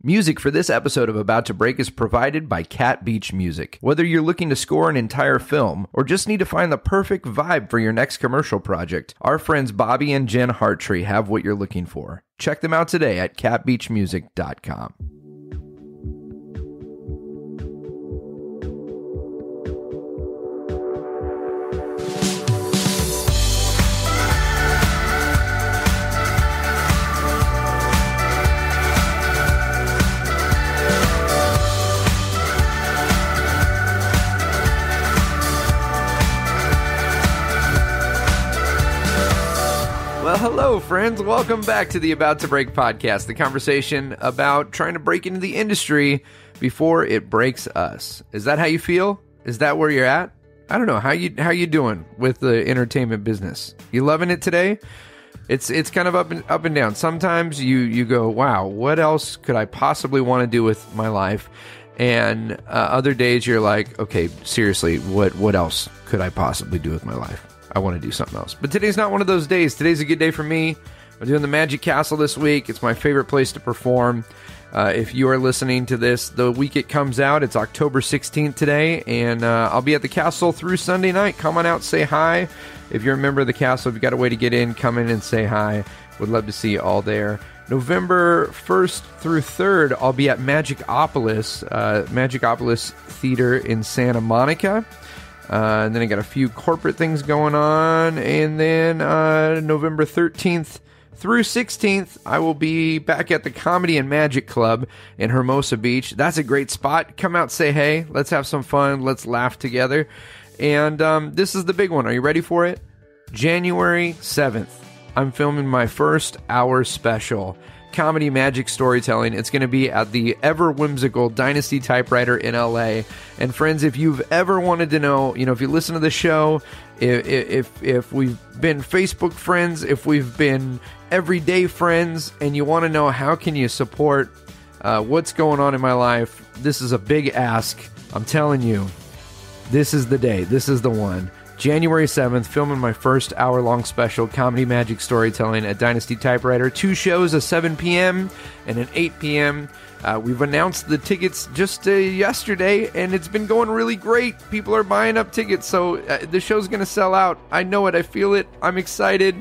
Music for this episode of About to Break is provided by Cat Beach Music. Whether you're looking to score an entire film or just need to find the perfect vibe for your next commercial project, our friends Bobby and Jen Hartree have what you're looking for. Check them out today at catbeachmusic.com. Well, hello, friends. Welcome back to the About to Break podcast, the conversation about trying to break into the industry before it breaks us. Is that how you feel? Is that where you're at? I don't know. How you doing with the entertainment business? You loving it today? It's kind of up and down. Sometimes you go, wow, what else could I possibly want to do with my life? And other days you're like, okay, seriously, what else could I possibly do with my life? I want to do something else. But today's not one of those days. Today's a good day for me. I'm doing the Magic Castle this week. It's my favorite place to perform. If you are listening to this the week it comes out, it's October 16th today, and I'll be at the castle through Sunday night. Come on out, say hi. If you're a member of the castle, if you've got a way to get in, come in and say hi. Would love to see you all there. November 1st through 3rd, I'll be at Magicopolis Theater in Santa Monica. And then I got a few corporate things going on. And then November 13th through 16th, I will be back at the Comedy and Magic Club in Hermosa Beach. That's a great spot. Come out, say hey. Let's have some fun. Let's laugh together. And this is the big one. Are you ready for it? January 7th, I'm filming my first hour special. Comedy magic storytelling. It's going to be at the ever whimsical Dynasty typewriter in LA. And friends, if you've ever wanted to know, if you listen to the show, if we've been Facebook friends, if we've been everyday friends, and you want to know how can you support what's going on in my life, this is a big ask. I'm telling you, this is the day. This is the one. January 7th, filming my first hour-long special, Comedy Magic Storytelling at Dynasty Typewriter. 2 shows, a 7 p.m. and an 8 p.m. We've announced the tickets just yesterday, and it's been going really great. People are buying up tickets, so the show's going to sell out. I know it. I feel it. I'm excited.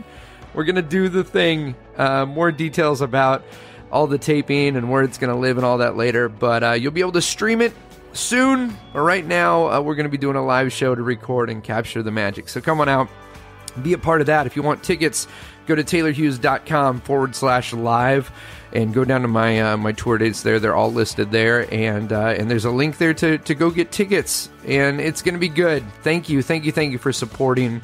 We're going to do the thing. More details about all the taping and where it's going to live and all that later, but you'll be able to stream it soon. But right now, we're going to be doing a live show to record and capture the magic. So come on out, be a part of that. If you want tickets, go to taylorhughes.com/live and go down to my tour dates there. They're all listed there, and there's a link there to go get tickets, and it's going to be good. Thank you for supporting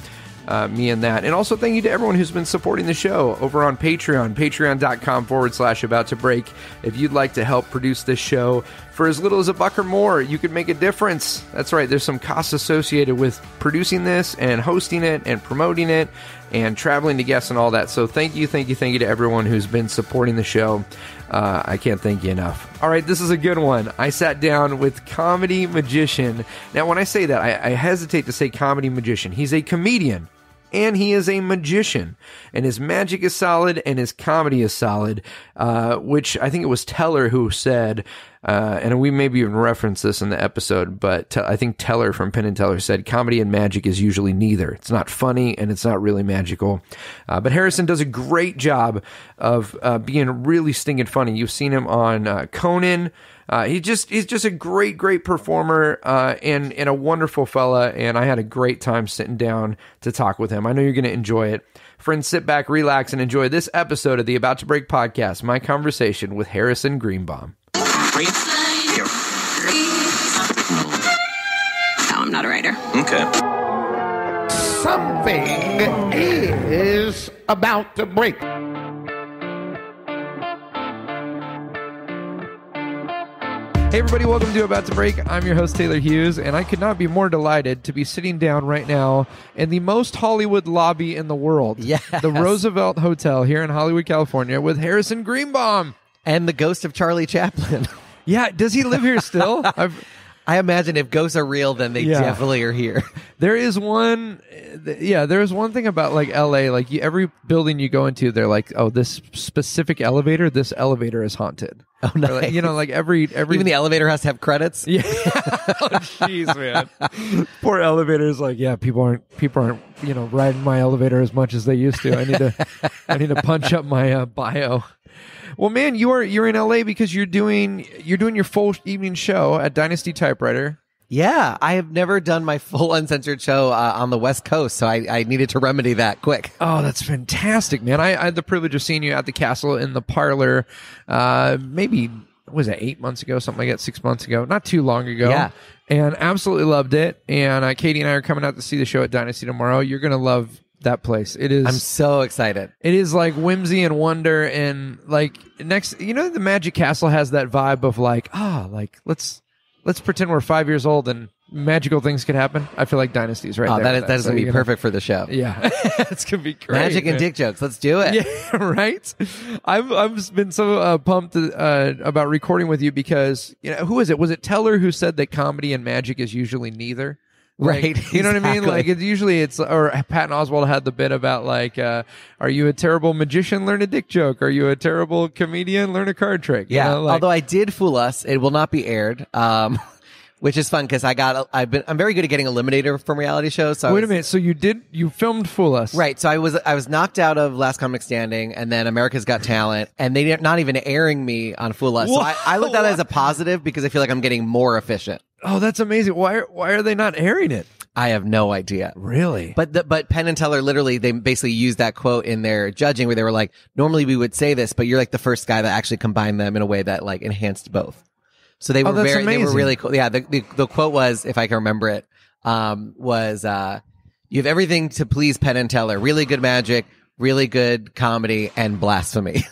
me in that. And also thank you to everyone who's been supporting the show over on Patreon, patreon.com/about to break. If you'd like to help produce this show for as little as $1 or more, you could make a difference. That's right. There's some costs associated with producing this and hosting it and promoting it and traveling to guests and all that. So thank you to everyone who's been supporting the show. I can't thank you enough. All right, this is a good one. I sat down with comedy magician. Now, when I say that, I hesitate to say comedy magician. He's a comedian. And he is a magician, and his magic is solid, and his comedy is solid, which I think it was Teller who said, and we maybe even referenced this in the episode, but I think Teller from Penn and Teller said, comedy and magic is usually neither. It's not funny, and it's not really magical. But Harrison does a great job of being really stinking funny. You've seen him on Conan. He's just a great performer, and a wonderful fella, and I had a great time sitting down to talk with him. I know you're going to enjoy it. Friends, sit back, relax, and enjoy this episode of the About to Break podcast, my conversation with Harrison Greenbaum. No, I'm not a writer. Okay. Something is about to break. Hey everybody, welcome to About to Break. I'm your host, Taylor Hughes, and I could not be more delighted to be sitting down right now in the most Hollywood lobby in the world. Yes. The Roosevelt Hotel here in Hollywood, California, with Harrison Greenbaum. And the ghost of Charlie Chaplin. Yeah, does he live here still? I imagine if ghosts are real, then they definitely are here. There is one thing about like LA, like every building you go into, they're like, oh, this specific elevator, this elevator is haunted. Oh, nice. Like, you know, like every even the elevator has to have credits. Yeah. Oh, jeez, man. Poor elevators. Like, yeah, people aren't riding my elevator as much as they used to. I need to punch up my bio. Well, man, you're in LA because you're doing your full evening show at Dynasty Typewriter. Yeah, I have never done my full uncensored show on the West Coast, so I needed to remedy that quick. Oh, that's fantastic, man. I had the privilege of seeing you at the Castle in the parlor, maybe, was it 8 months ago, something like that, 6 months ago, not too long ago. Yeah. And absolutely loved it. And Katie and I are coming out to see the show at Dynasty tomorrow. You're going to love that place. It is. I'm so excited. It is like whimsy and wonder, and like the Magic Castle has that vibe of like, let's pretend we're 5 years old and magical things could happen. I feel like Dynasty's right there. That is going to be perfect for the show. Yeah. It's going to be great. Magic and dick jokes. Let's do it. Yeah, right? I've been so pumped about recording with you because, who is it? Was it Teller who said that comedy and magic is usually neither? Like, right. You know what I mean? Like or Patton Oswalt had the bit about like, are you a terrible magician? Learn a dick joke. Are you a terrible comedian? Learn a card trick. Yeah. You know, like, although I did fool us. It will not be aired. Which is fun because I'm very good at getting eliminator from reality shows. So wait a minute. So you filmed Fool Us. Right. So I was knocked out of Last Comic Standing and then America's Got Talent and they're not even airing me on Fool Us. So I looked at it as a positive because I feel like I'm getting more efficient. Oh, that's amazing. Why are they not airing it? I have no idea. Really? But Penn and Teller literally, they basically used that quote in their judging where they were like, normally we would say this, but you're like the first guy that actually combined them in a way that like enhanced both. So they were they were really cool. Yeah. The quote was, if I can remember it, you have everything to please Penn and Teller. Really good magic, really good comedy, and blasphemy.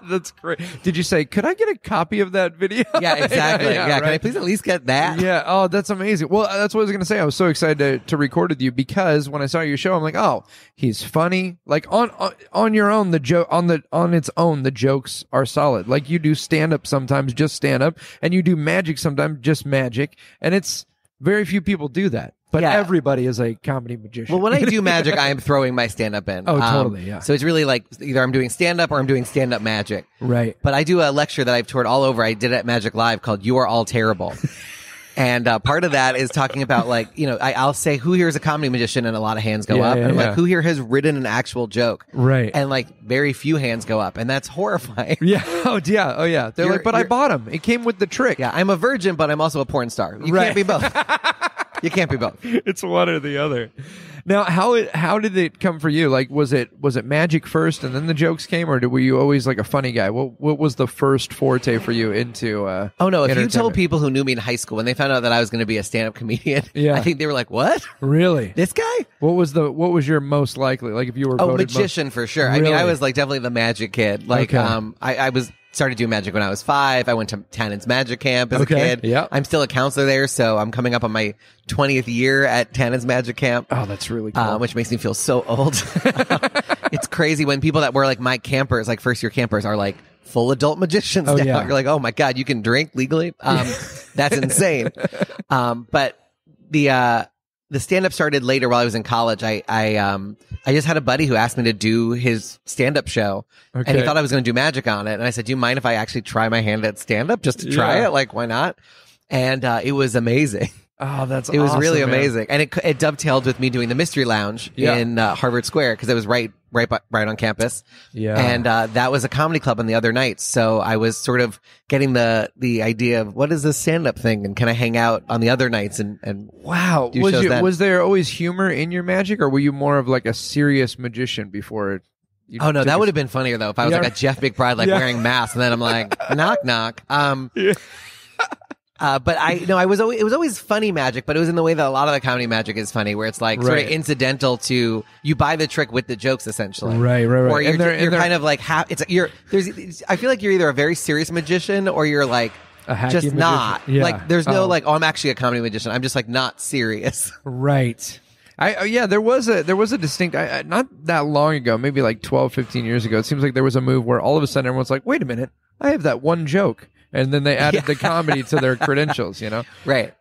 That's great. Did you say, could I get a copy of that video? Yeah, exactly. Yeah, right. Can I please at least get that? Yeah. Oh, that's amazing. Well, that's what I was going to say. I was so excited to record with you because when I saw your show, I'm like, oh, he's funny. Like on your own, the joke on its own, the jokes are solid. Like you do stand up sometimes, just stand up, and you do magic sometimes, just magic. And it's very few people do that. But everybody is a comedy magician. Well, when I do magic, I am throwing my stand-up in. Oh, totally, yeah. So it's really like either I'm doing stand-up or I'm doing stand-up magic. Right. But I do a lecture that I've toured all over. I did it at Magic Live called You Are All Terrible. And part of that is talking about like, I'll say, who here is a comedy magician? And a lot of hands go up. And I'm like, who here has written an actual joke? Right. And like very few hands go up. And that's horrifying. Yeah. Oh, yeah. Oh, yeah. They're like, but I bought him. It came with the trick. Yeah. I'm a virgin, but I'm also a porn star. You can't be both. You can't be both. It's one or the other. Now, how did it come for you? Like, was it magic first and then the jokes came, or were you always like a funny guy? What was the first forte for you into? Oh no! If you told people who knew me in high school when they found out that I was going to be a stand-up comedian, I think they were like, "What? Really? This guy?" What was your most likely? Like, if you were voted magician for sure. Really? I mean, I was like definitely the magic kid. Like, I was. Started doing magic when I was 5. I went to Tannen's Magic Camp as a kid. Yeah. I'm still a counselor there, so I'm coming up on my 20th year at Tannen's Magic Camp. Oh, that's really cool. Which makes me feel so old. It's crazy when people that were like my campers, like first year campers, are like full adult magicians now. Yeah. You're like, oh my God, you can drink legally? That's insane. But the stand-up started later while I was in college. I just had a buddy who asked me to do his stand-up show, and he thought I was going to do magic on it. And I said, do you mind if I actually try my hand at stand-up just to try it? Like, why not? And it was amazing. Oh, that's It was awesome, really man. amazing. And it dovetailed with me doing the Mystery Lounge in Harvard Square because it was right on campus. Yeah. And that was a comedy club on the other nights. So I was sort of getting the idea of what is this stand-up thing and can I hang out on the other nights and wow. Was there always humor in your magic, or were you more of like a serious magician before Oh no, that would have been funnier though if I was like a Jeff McBride wearing masks and then I'm like knock knock. But it was always funny magic, but it was in the way that a lot of the comedy magic is funny, where it's like sort of incidental to, you buy the trick with the jokes essentially. Right. Or you're kind of like, I feel like you're either a very serious magician or you're like, a hacky just magician. not. Yeah. Like, there's no like, oh, I'm actually a comedy magician. I'm just like not serious. Right. There was a distinct, not that long ago, maybe like 12, 15 years ago. It seems like there was a move where all of a sudden everyone's like, wait a minute, I have that one joke. and then they added the comedy to their credentials, Right.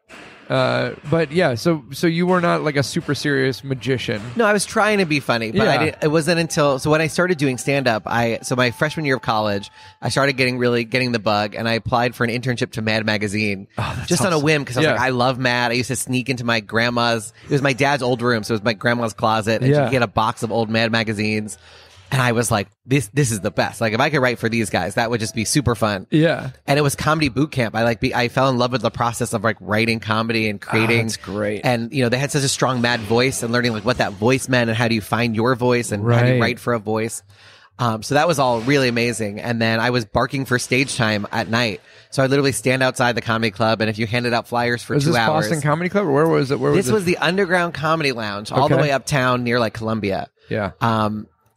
But yeah, so you were not like a super serious magician. No, I was trying to be funny, but it wasn't until when I started doing stand up. So my freshman year of college, I started getting the bug, and I applied for an internship to Mad Magazine just on a whim because I was like, I love Mad. I used to sneak into my grandma's. It was my dad's old room, so it was my grandma's closet, and she could get a box of old Mad magazines. And I was like, this is the best. Like, if I could write for these guys, that would just be super fun. Yeah. And it was comedy boot camp. I fell in love with the process of like writing comedy and creating. That's great. And, they had such a strong Mad voice and learning like what that voice meant and how do you find your voice and how do you write for a voice. So that was all really amazing. And then I was barking for stage time at night. So I literally stand outside the comedy club, and if you handed out flyers for 2 hours. Was this Boston Comedy Club, or where was it? This was the Underground Comedy Lounge, all the way uptown near like Columbia. Yeah.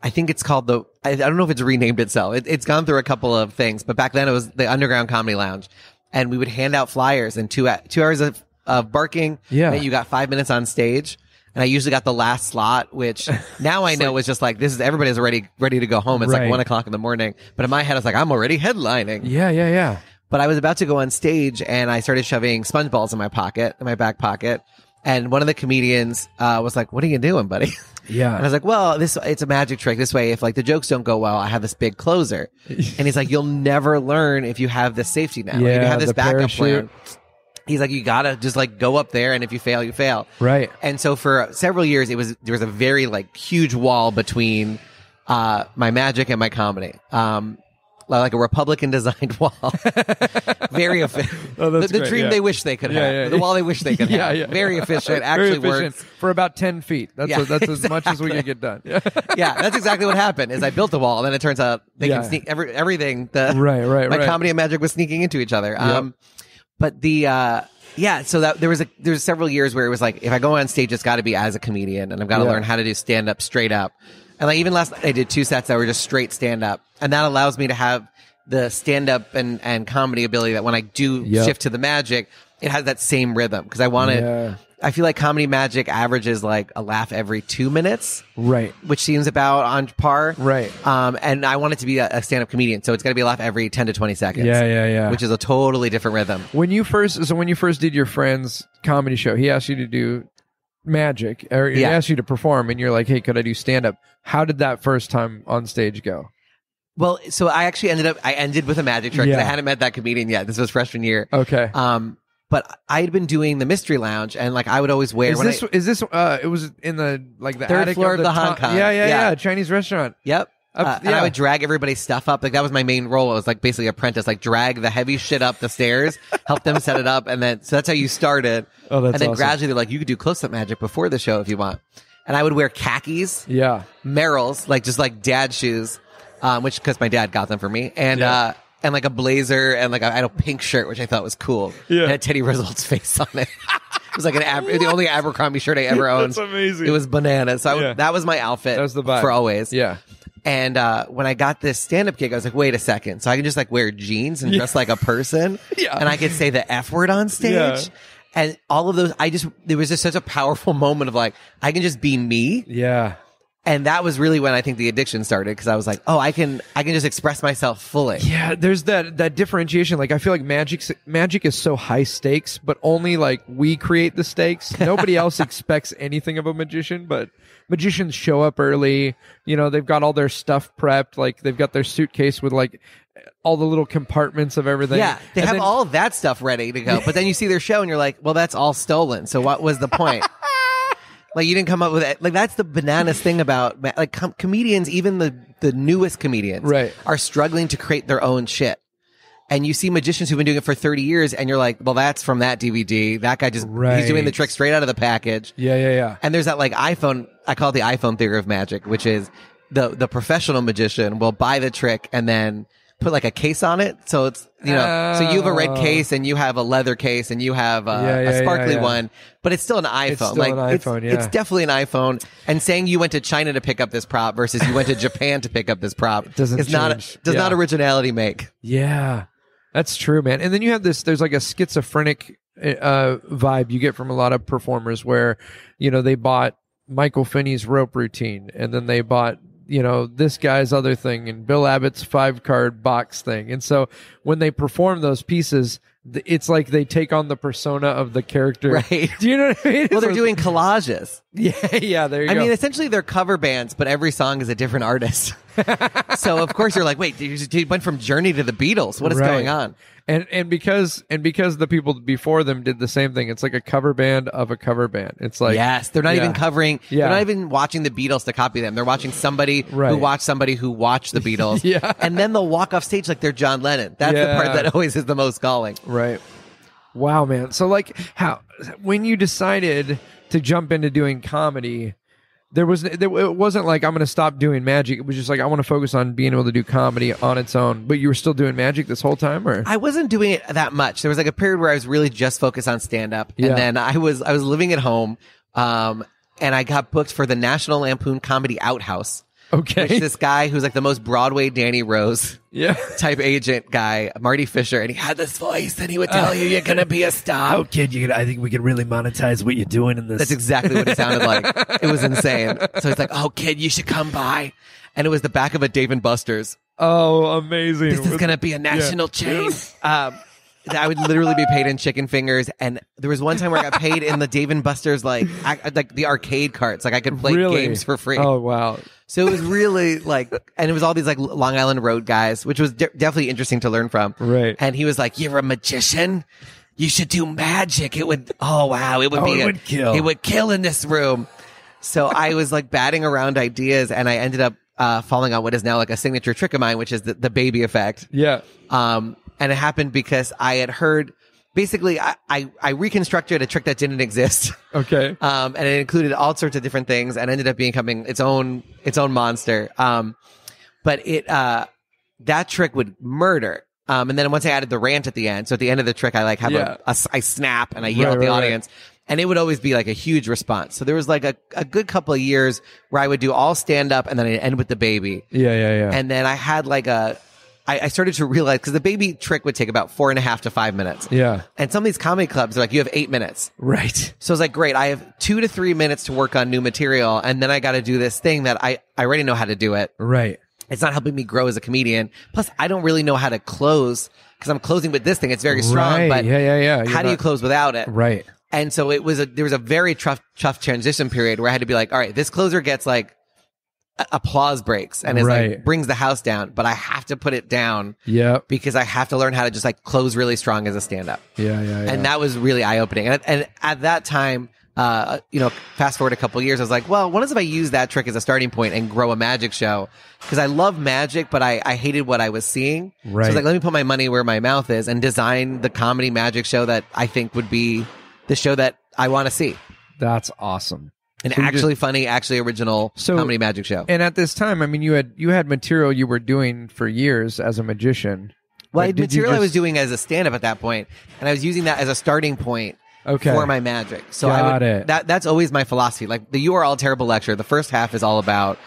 I think it's called I don't know if it's renamed itself. It's gone through a couple of things, but back then it was the Underground Comedy Lounge, and we would hand out flyers and 2 hours of barking. Yeah. And you got 5 minutes on stage. And I usually got the last slot, which now I know is just like, everybody's ready to go home. It's like 1 o'clock in the morning. But in my head, I was like, I'm already headlining. Yeah. But I was about to go on stage, and I started shoving sponge balls in my back pocket. And one of the comedians was like, "What are you doing, buddy?" Yeah. And I was like, "Well, it's a magic trick. This way, if like the jokes don't go well, I have this big closer." And he's like, "You'll never learn if you have this safety net. If you have this backup plan." He's like, "You gotta just like go up there, and if you fail, you fail." Right. And so for several years, there was a very like huge wall between my magic and my comedy. Like a Republican designed wall. Very efficient. The dream they wish they could have. The wall they wish they could have. Very efficient. Actually works. For about 10 feet. That's as much as we can get done. Yeah, that's exactly what happened is I built the wall, and then it turns out they can sneak everything. My comedy and magic was sneaking into each other. But so that there was several years where it was like, if I go on stage, it's got to be as a comedian, and I've got to learn how to do stand up straight up. And like even last night, I did 2 sets that were just straight stand up, and that allows me to have the stand up and comedy ability that when I do shift to the magic, it has that same rhythm because I want to. I feel like comedy magic averages like a laugh every 2 minutes, right? Which seems about on par, right? And I want it to be a stand up comedian, so it's got to be a laugh every 10 to 20 seconds. Yeah. Which is a totally different rhythm. When you first did your friend's comedy show, he asked you to do magic, or he asked you to perform, and you're like, "Hey, could I do stand up?" How did that first time on stage go? Well, so I actually ended with a magic trick because I hadn't met that comedian yet. This was freshman year. Okay. But I had been doing the Mystery Lounge, and like I would always wear. It was in the third attic floor of the Hong Kong. Yeah, Chinese restaurant. Yep. And I would drag everybody's stuff up. Like that was my main role. I was like basically apprentice, like drag the heavy shit up the stairs, help them set it up, and then so that's how you started. Oh, that's and then awesome. gradually they're like, you could do close-up magic before the show if you want. And I would wear khakis, Merrells, like just like dad shoes, which because my dad got them for me, and like a blazer, and like I had a pink shirt which I thought was cool. Yeah, it had Teddy Roosevelt's face on it. It was like the only Abercrombie shirt I ever owned. That's amazing. It was bananas. So that was my outfit. That was the vibe for always. Yeah. And when I got this stand-up gig, I was like, wait a second. So I can just like wear jeans and dress like a person, and I could say the F word on stage. Yeah. And all of those, there was just such a powerful moment of like, I can just be me. Yeah. And that was really when I think the addiction started, because I was like, oh, I can just express myself fully. Yeah, there's that differentiation. Like I feel like magic is so high stakes, but only like we create the stakes. Nobody else expects anything of a magician, but magicians show up early. They've got all their stuff prepped. Like they've got their suitcase with like all the little compartments of everything. Yeah, they have all of that stuff ready to go. But then you see their show and you're like, well, that's all stolen. So what was the point? Like you didn't come up with it. Like that's the bananas thing about like comedians, even the newest comedians, right, are struggling to create their own shit. And you see magicians who've been doing it for 30 years, and you're like, well, that's from that DVD. That guy he's doing the trick straight out of the package. Yeah. And there's that like iPhone. I call it the iPhone theory of magic, which is the professional magician will buy the trick and then put like a case on it. So it's, so you have a red case and you have a leather case and you have a sparkly one, but it's still an iPhone. It's still an iPhone, it's definitely an iPhone. And saying you went to China to pick up this prop versus you went to Japan to pick up this prop does not originality make. Yeah, that's true, man. And then you have there's like a schizophrenic vibe you get from a lot of performers where, they bought Michael Finney's rope routine and then they bought this guy's other thing and Bill Abbott's 5-card box thing. And so when they perform those pieces, it's like they take on the persona of the character. Right. Do you know what I mean? Well, they're doing collages. Yeah, there you go. I mean, essentially they're cover bands, but every song is a different artist. So of course you're like, wait, you went from Journey to the Beatles. What is going on? And because the people before them did the same thing, it's like a cover band of a cover band. It's like, yes, they're not even covering. Yeah. They're not even watching the Beatles to copy them. They're watching somebody who watched somebody who watched the Beatles. Yeah. And then they'll walk off stage like they're John Lennon. That's the part that always is the most galling. Right. Wow, man. So like when you decided to jump into doing comedy, it wasn't like I'm going to stop doing magic. It was just like I want to focus on being able to do comedy on its own. But you were still doing magic this whole time, or? I wasn't doing it that much. There was like a period where I was really just focused on stand up, and then I was living at home, and I got booked for the National Lampoon Comedy Outhouse. Okay. Which this guy who's like the most Broadway Danny Rose type agent guy, Marty Fisher, and he had this voice and he would tell you you're going to be a star. Oh, kid, I think we can really monetize what you're doing in this. That's exactly what it sounded like. It was insane. So he's like, oh, kid, you should come by. And it was the back of a Dave & Buster's. Oh, amazing. This is going to be a national chain. I would literally be paid in chicken fingers, and there was one time where I got paid in the Dave & Buster's like the arcade carts. Like I could play games for free. Oh wow! So it was really like, and it was all these like Long Island Road guys, which was definitely interesting to learn from. Right. And he was like, "You're a magician. You should do magic. It would. Oh wow! It would kill. It would kill in this room." So I was like batting around ideas, and I ended up falling on what is now like a signature trick of mine, which is the baby effect. Yeah. And it happened because I had heard, basically, I reconstructed a trick that didn't exist. Okay. And it included all sorts of different things and ended up becoming its own monster. But that trick would murder. And then once I added the rant at the end, so at the end of the trick, I like have I snap and I yell at the audience. And it would always be like a huge response. So there was like a good couple of years where I would do all stand up and then I'd end with the baby. Yeah. And then I had like I started to realize, because the baby trick would take about 4.5 to 5 minutes. Yeah. And some of these comedy clubs are like, you have 8 minutes. Right. So I was like, great, I have 2 to 3 minutes to work on new material. And then I got to do this thing that I already know how to do it. Right. It's not helping me grow as a comedian. Plus, I don't really know how to close, because I'm closing with this thing. It's very strong. Right. But yeah. how do you close without it? Right. And so there was a very tough transition period where I had to be like, all right, this closer gets like applause breaks and is like brings the house down, but I have to put it down because I have to learn how to just like close really strong as a stand-up. Yeah. And that was really eye-opening. And at that time, fast forward a couple years, I was like, well, what if I use that trick as a starting point and grow a magic show? Because I love magic, but I hated what I was seeing. Right. So I was like, let me put my money where my mouth is and design the comedy magic show that I think would be the show that I want to see. That's awesome. An actually funny, actually original comedy magic show. And at this time, I mean, you had material you were doing for years as a magician. Well, material I was doing as a stand-up at that point, and I was using that as a starting point for my magic. So that's always my philosophy. Like the You Are All Terrible lecture, the first half is all about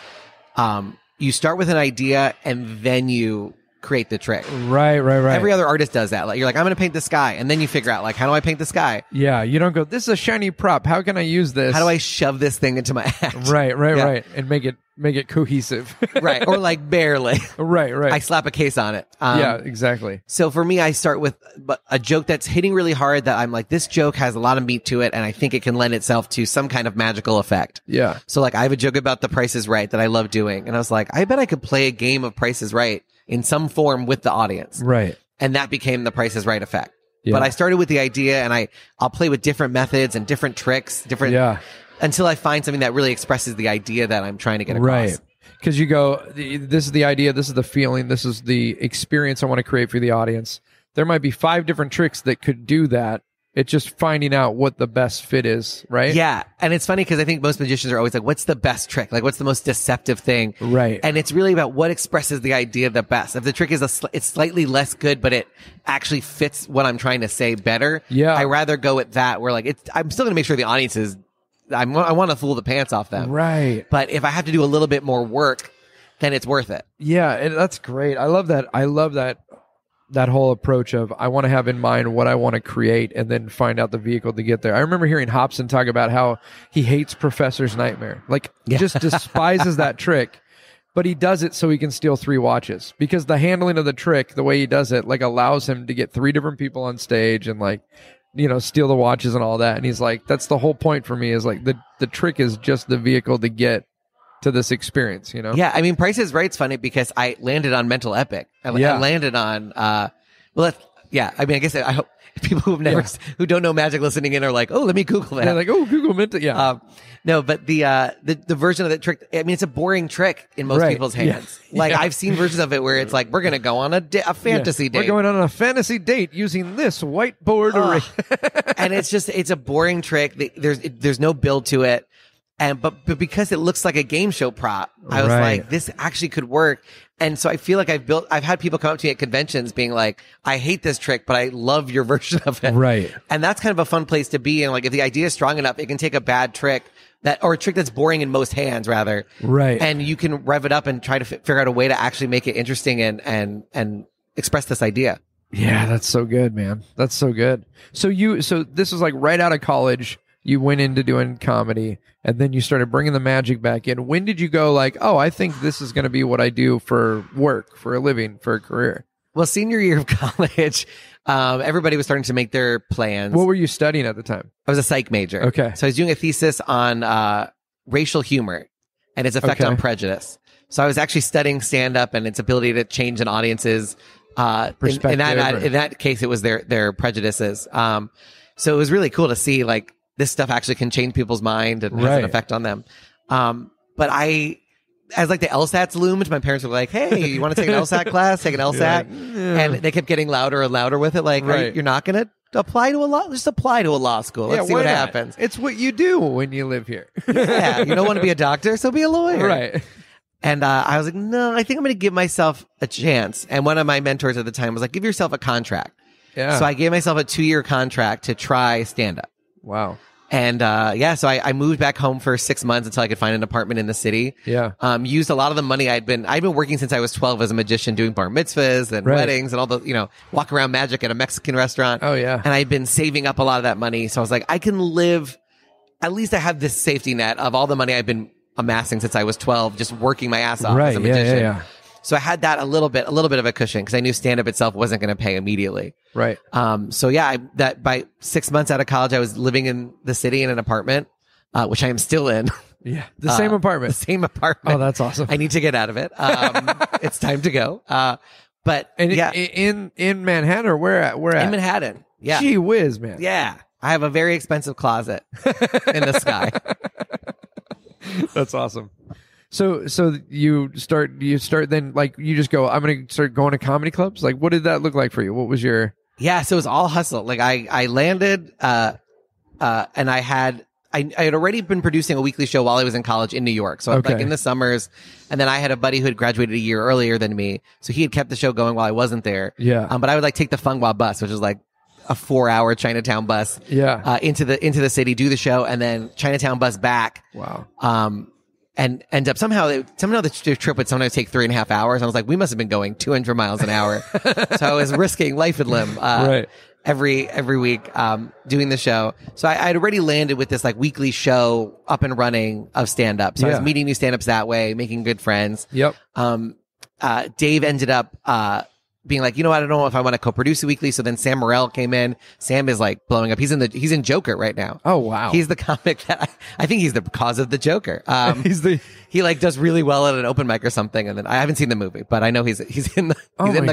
you start with an idea and then you create the trick. Right. Every other artist does that. Like you're like, I'm going to paint the sky, and then you figure out like, how do I paint the sky? Yeah, you don't go, this is a shiny prop. How can I use this? How do I shove this thing into my act? Right, and make it cohesive. Right, or like barely. Right. I slap a case on it. Yeah, exactly. So for me, I start with a joke that's hitting really hard that I'm like, this joke has a lot of meat to it, and I think it can lend itself to some kind of magical effect. Yeah. So like, I have a joke about The Price is Right that I love doing, and I was like, I bet I could play a game of Price is Right in some form with the audience. Right. And that became the Price is Right effect. Yeah. But I started with the idea, and I'll play with different methods and different tricks, until I find something that really expresses the idea that I'm trying to get across. Right. Because you go, this is the idea, this is the feeling, this is the experience I want to create for the audience. There might be 5 different tricks that could do that. It's just finding out what the best fit is, right? Yeah. And it's funny because I think most magicians are always like, what's the best trick? Like, what's the most deceptive thing? Right. And it's really about what expresses the idea the best. If the trick is it's slightly less good, but it actually fits what I'm trying to say better. Yeah. I rather go with that where like, I'm still going to make sure the audience is, I want to fool the pants off them. Right. But if I have to do a little bit more work, then it's worth it. Yeah. That's great. I love that whole approach of I want to have in mind what I want to create and then find out the vehicle to get there. I remember hearing Hobson talk about how he hates Professor's Nightmare. Like just despises that trick. but he does it so he can steal 3 watches because the handling of the trick, the way he does it, like allows him to get 3 different people on stage and like, you know, steal the watches and all that. And he's like, that's the whole point for me is like the trick is just the vehicle to get to this experience, you know? Yeah, I mean, Price is Right's funny because I landed on Mental Epic. I landed on, I guess I hope people who don't know magic listening in are like, oh, let me Google that. They're like, oh, Google Mental, yeah. No, but the version of the trick, I mean, it's a boring trick in most people's hands. Yeah. Like, I've seen versions of it where it's like, we're going to go on a fantasy date. We're going on a fantasy date using this whiteboard array. And it's a boring trick. There's no build to it. But because it looks like a game show prop, I was like, this actually could work. And so I feel like I've had people come up to me at conventions being like, I hate this trick, but I love your version of it. Right. And that's kind of a fun place to be. And like, if the idea is strong enough, it can take a bad trick or a trick that's boring in most hands rather. Right. And you can rev it up and try to figure out a way to actually make it interesting and express this idea. Yeah, that's so good, man. That's so good. So this was like right out of college. You went into doing comedy and then you started bringing the magic back in. When did you go like, oh, I think this is going to be what I do for work, for a living, for a career? Well, senior year of college, everybody was starting to make their plans. What were you studying at the time? I was a psych major. Okay. So I was doing a thesis on racial humor and its effect on prejudice. So I was actually studying stand-up and its ability to change an audience's perspective. In that case, it was their prejudices. So it was really cool to see like, this stuff actually can change people's mind and has an effect on them. But as like the LSATs loomed, my parents were like, hey, you want to take an LSAT class? Take an LSAT. And they kept getting louder and louder with it. Like, you're not going to apply to a law? Just apply to a law school. Let's see what happens. It's what you do when you live here. Yeah. You don't want to be a doctor, so be a lawyer. Right. And I was like, no, I think I'm going to give myself a chance. And one of my mentors at the time was like, give yourself a contract. Yeah. So I gave myself a 2-year contract to try stand-up. Wow. And so I moved back home for 6 months until I could find an apartment in the city. Yeah. Used a lot of the money I'd been working since I was 12 as a magician, doing bar mitzvahs and weddings and all the, walk around magic at a Mexican restaurant. Oh yeah. And I'd been saving up a lot of that money. So I was like, I can live, at least I have this safety net of all the money I've been amassing since I was 12, just working my ass off as a magician. Yeah. So I had that a little bit of a cushion because I knew stand-up itself wasn't going to pay immediately. Right. That by 6 months out of college, I was living in the city in an apartment, which I am still in. Yeah. The same apartment. The same apartment. Oh, that's awesome. I need to get out of it. It's time to go. In Manhattan or where at? In Manhattan. Yeah. Gee whiz, man. Yeah. I have a very expensive closet in the sky. That's awesome. So you start then like you just go, I'm going to start going to comedy clubs. Like what did that look like for you? What was your? Yeah. So it was all hustle. Like I landed, and I had already been producing a weekly show while I was in college in New York. So like in the summers, and then I had a buddy who had graduated a year earlier than me. So he had kept the show going while I wasn't there. Yeah. But I would like take the Funghua bus, which is like a 4-hour Chinatown bus. Yeah. Into the city, do the show, and then Chinatown bus back. Wow. And end up somehow the trip would sometimes take 3.5 hours. I was like, we must have been going 200 miles an hour. So I was risking life and limb, every week, doing the show. So I'd already landed with this like weekly show up and running of stand up. So I was meeting new stand ups that way, making good friends. Yep. Dave ended up, being like, I don't know if I want to co-produce a weekly. So then Sam Morrell came in. Sam is like blowing up. He's in Joker right now. Oh, wow. He's the comic that I think he's the cause of the Joker. He like does really well at an open mic or something. And then I haven't seen the movie, but I know he's in the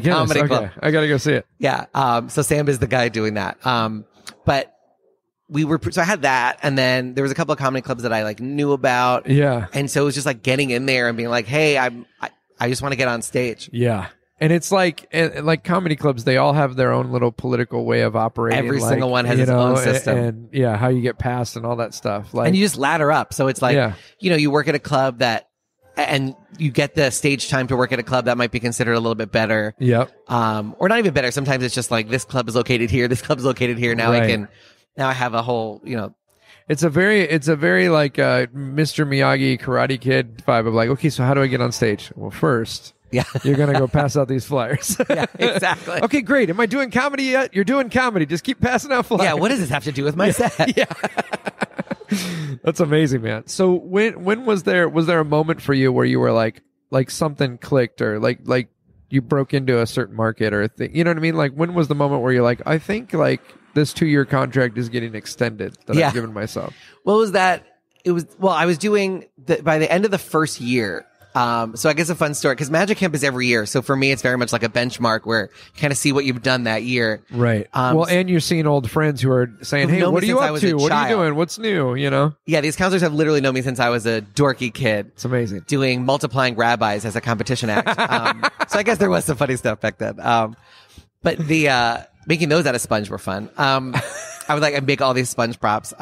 comedy club. I gotta go see it. Yeah. So Sam is the guy doing that. But so I had that. And then there was a couple of comedy clubs that I like knew about. Yeah. And so it was just like getting in there and being like, hey, I just want to get on stage. Yeah. And it's like comedy clubs, they all have their own little political way of operating. Every single one has its own system. And how you get passed and all that stuff. And you just ladder up. So it's like, you work at a club and you get the stage time to work at a club that might be considered a little bit better. Yep. Or not even better. Sometimes it's just like, this club is located here. This club is located here. Now I have a whole, It's a very like Mr. Miyagi Karate Kid vibe of like, okay, so how do I get on stage? Well, first, you're going to go pass out these flyers. Yeah, exactly. Okay, great. Am I doing comedy yet? You're doing comedy. Just keep passing out flyers. Yeah, what does this have to do with my set? Yeah. That's amazing, man. So when was there a moment for you where you were like, like something clicked or like you broke into a certain market or you know what I mean? Like when was the moment where you're like, I think like this 2-year contract is getting extended that I've given myself? What was that? I was doing by the end of the first year. So I guess a fun story because Magic Camp is every year. So for me, it's very much like a benchmark where you kind of see what you've done that year. Right. And you're seeing old friends who are saying, hey, what are you up to? What are you doing? What's new? You know? Yeah. These counselors have literally known me since I was a dorky kid. It's amazing. Doing multiplying rabbis as a competition act. So I guess there was some funny stuff back then. But the, making those out of sponge were fun. I'd make all these sponge props.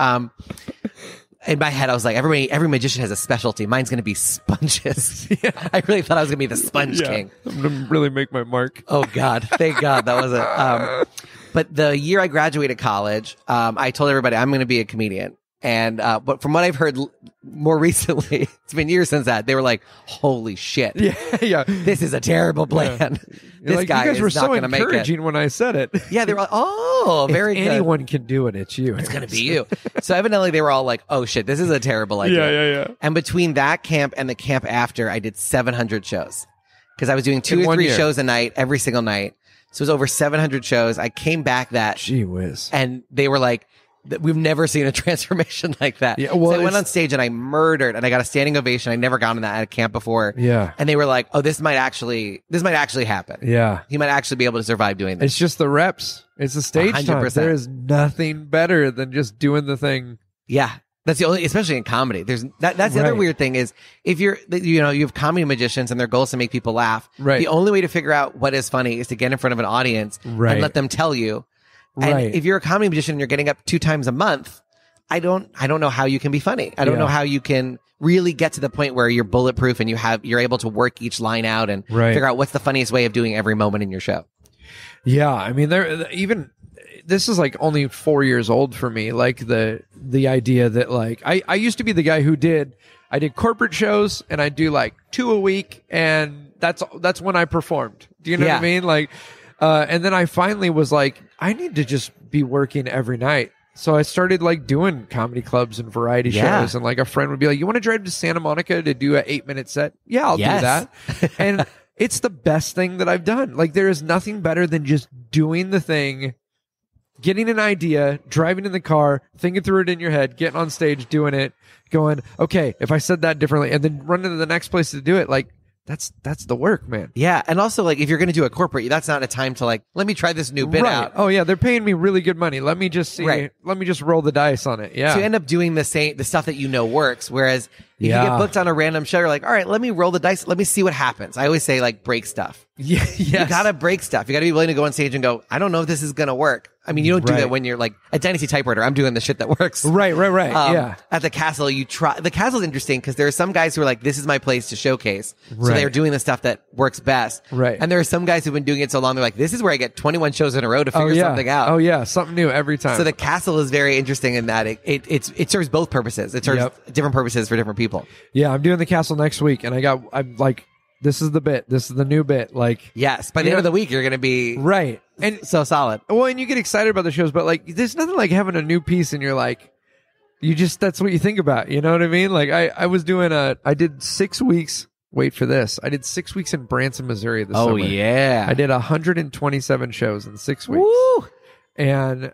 In my head, I was like, every magician has a specialty. Mine's going to be sponges. I really thought I was going to be the sponge king. I'm going to really make my mark. Oh, God. Thank God that was it. But the year I graduated college, I told everybody I'm going to be a comedian. And but from what I've heard more recently, it's been years since that, they were like, holy shit. Yeah. This is a terrible plan. This like, guy you guys is were not so going to make it. encouraging when I said it. Yeah, they were like, oh, very good. If anyone can do it, it's you. It's going to be you. So evidently they were all like, oh shit, this is a terrible idea. Yeah. And between that camp and the camp after, I did 700 shows. Because I was doing 2 or 3 shows a night, every single night. So it was over 700 shows. I came back Gee whiz. and they were like, we've never seen a transformation like that. Yeah, well, so I went on stage and I murdered and I got a standing ovation. I never gotten that at a camp before. Yeah. And they were like, oh, this might actually happen. Yeah. He might actually be able to survive doing this. It's just the reps. It's the stage 100%. time. There is nothing better than just doing the thing. Yeah. That's the only, especially in comedy. That's the other weird thing is if you have comedy magicians and their goal is to make people laugh. Right. The only way to figure out what is funny is to get in front of an audience and let them tell you. And if you're a comedy magician and you're getting up 2 times a month, I don't know how you can be funny. I don't know how you can really get to the point where you're bulletproof and you're able to work each line out and figure out what's the funniest way of doing every moment in your show. Yeah, I mean, this is like only 4 years old for me. Like the idea that like I used to be the guy who I did corporate shows and I do like 2 a week and that's when I performed. Do you know what I mean? Like, and then I finally was like, I need to just be working every night. So I started like doing comedy clubs and variety shows, and like a friend would be like, you want to drive to Santa Monica to do an 8-minute set? Yeah, I'll do that. And it's the best thing that I've done. Like there is nothing better than just doing the thing, getting an idea, driving in the car, thinking through it in your head, getting on stage, doing it, going, okay, if I said that differently, and then running to the next place to do it, like that's the work, man. Yeah. And also like if you're going to do a corporate, that's not a time to like, let me try this new bit out. Oh yeah. They're paying me really good money. Let me just see. Let me just roll the dice on it. Yeah. So you end up doing the stuff that you know works. Whereas if you get booked on a random show, you're like, all right, let me roll the dice. Let me see what happens. I always say like break stuff. Yeah. Yes. You gotta break stuff. You gotta be willing to go on stage and go, I don't know if this is gonna work. I mean, you don't do that when you're like a Dynasty typewriter. I'm doing the shit that works. Right. Yeah. At the castle, you try. The castle's interesting because there are some guys who are like, this is my place to showcase. So they're doing the stuff that works best. Right. And there are some guys who've been doing it so long, they're like, this is where I get 21 shows in a row to figure something out. Oh yeah. Something new every time. So the castle is very interesting in that it serves both purposes. It serves different purposes for different people. Yeah. I'm doing the castle next week and I'm like, this is the bit. This is the new bit. Like, yes, by the end of the week, you're going to be and so solid. Well, and you get excited about the shows, but like, there's nothing like having a new piece, and you're like, that's what you think about. You know what I mean? Like, I was doing I did 6 weeks. Wait for this. I did 6 weeks in Branson, Missouri this summer. Oh yeah, I did 127 shows in 6 weeks. Woo! And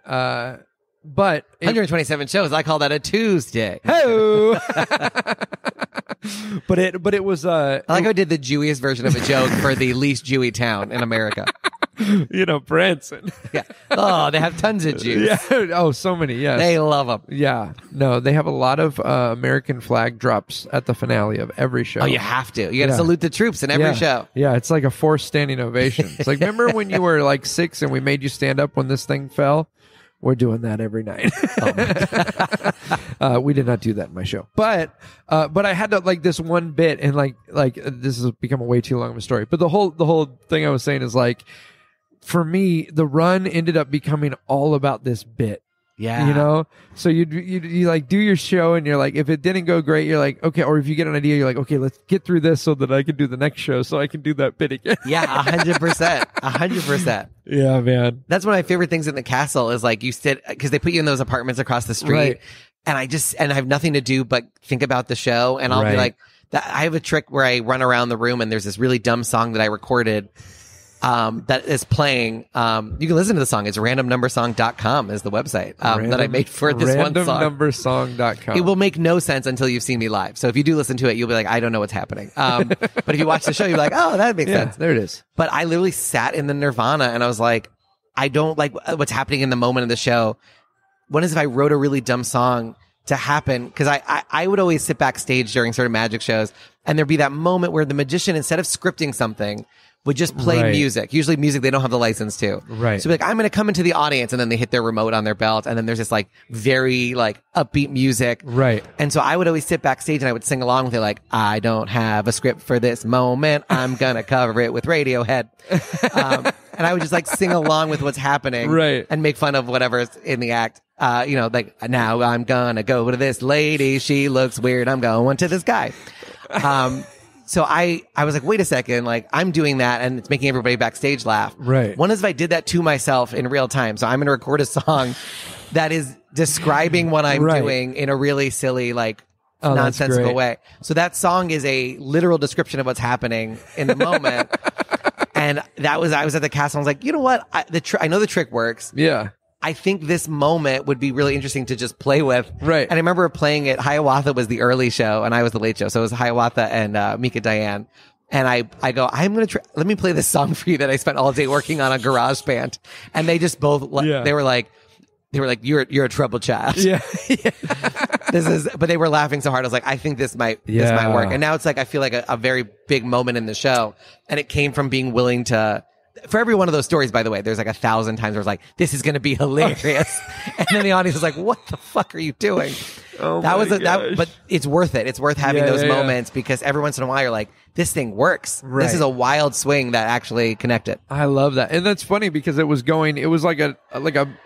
but 127 shows. I call that a Tuesday. Hey. But it was I like how I did the Jewiest version of a joke for the least Jewy town in America. You know, Branson. Yeah. Oh, they have tons of Jews. Yeah. Oh, so many. Yes. They love them. Yeah. No, they have a lot of American flag drops at the finale of every show. Oh, you have to. You got to salute the troops in every show. Yeah. It's like a forced standing ovation. It's like, remember when you were like 6 and we made you stand up when this thing fell? We're doing that every night. We did not do that in my show, but I had to like this one bit, and like this has become a way too long of a story. But the whole thing I was saying is like, for me, the run ended up becoming all about this bit. Yeah. You know? So you like do your show and you're like, if it didn't go great, you're like, okay. Or if you get an idea, you're like, okay, let's get through this so that I can do the next show so I can do that bit again. Yeah, 100%. 100%. Yeah, man. That's one of my favorite things in the castle is like you sit, because they put you in those apartments across the street. Right. And I have nothing to do but think about the show. And I'll be like, I have a trick where I run around the room and there's this really dumb song that I recorded that is playing. You can listen to the song. It's randomnumbersong.com is the website that I made for this one song. Randomnumbersong.com. It will make no sense until you've seen me live. So if you do listen to it, you'll be like, I don't know what's happening. But if you watch the show, you'll be like, oh, that makes sense. There it is. But I literally sat in the Nirvana and I was like, I don't like what's happening in the moment of the show. What if I wrote a really dumb song to happen? Because I would always sit backstage during sort of magic shows and there'd be that moment where the magician, instead of scripting something, would just play music. Usually music they don't have the license to. Right. So be like, I'm going to come into the audience, and then they hit their remote on their belt, and then there's this like very like upbeat music. Right. And so I would always sit backstage and I would sing along with it like, I don't have a script for this moment. I'm going to cover it with Radiohead. And I would just like sing along with what's happening. Right. And make fun of whatever's in the act. Like, now I'm going to go to this lady. She looks weird. I'm going to this guy. So I was like, wait a second, like I'm doing that and it's making everybody backstage laugh. Right. What if I did that to myself in real time? So I'm going to record a song that is describing what I'm doing in a really silly, like nonsensical way. So that song is a literal description of what's happening in the moment. And I was at the castle. I was like, you know what? I know the trick works. Yeah. I think this moment would be really interesting to just play with. Right. And I remember playing it. Hiawatha was the early show and I was the late show. So it was Hiawatha and Mika Diane. And I go, I'm going to let me play this song for you that I spent all day working on GarageBand. And they just both, they were like, you're a troubled child. Yeah. But they were laughing so hard. I was like, I think this might work. And now it's like, I feel like a very big moment in the show. And it came from being willing to, for every one of those stories, by the way, there's like 1,000 times where it's like, this is going to be hilarious. And then the audience was like, what the fuck are you doing? Oh But it's worth it. It's worth having those moments because every once in a while you're like, this thing works. Right. This is a wild swing that actually connected. I love that. And that's funny because it was like an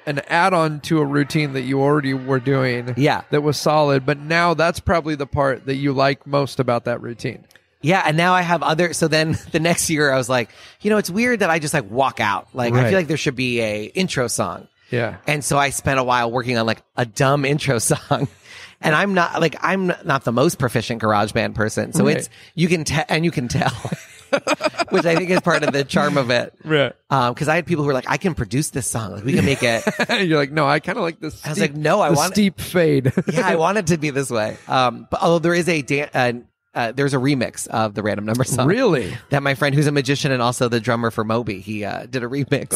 add-on to a routine that you already were doing. Yeah. That was solid. But now that's probably the part that you like most about that routine. Yeah, and now I have so then the next year I was like, it's weird that I just like walk out. Like, I feel like there should be a intro song. Yeah. And so I spent a while working on like a dumb intro song. And I'm not the most proficient GarageBand person. So you can tell, which I think is part of the charm of it. Right. Cause I had people who were like, I can produce this song. Like we can make it. You're like, no, I kind of like this. I was like, no, I want steep fade. Yeah. I want it to be this way. But although there is there's a remix of the Random Number song. Really? That my friend who's a magician and also the drummer for Moby, he did a remix.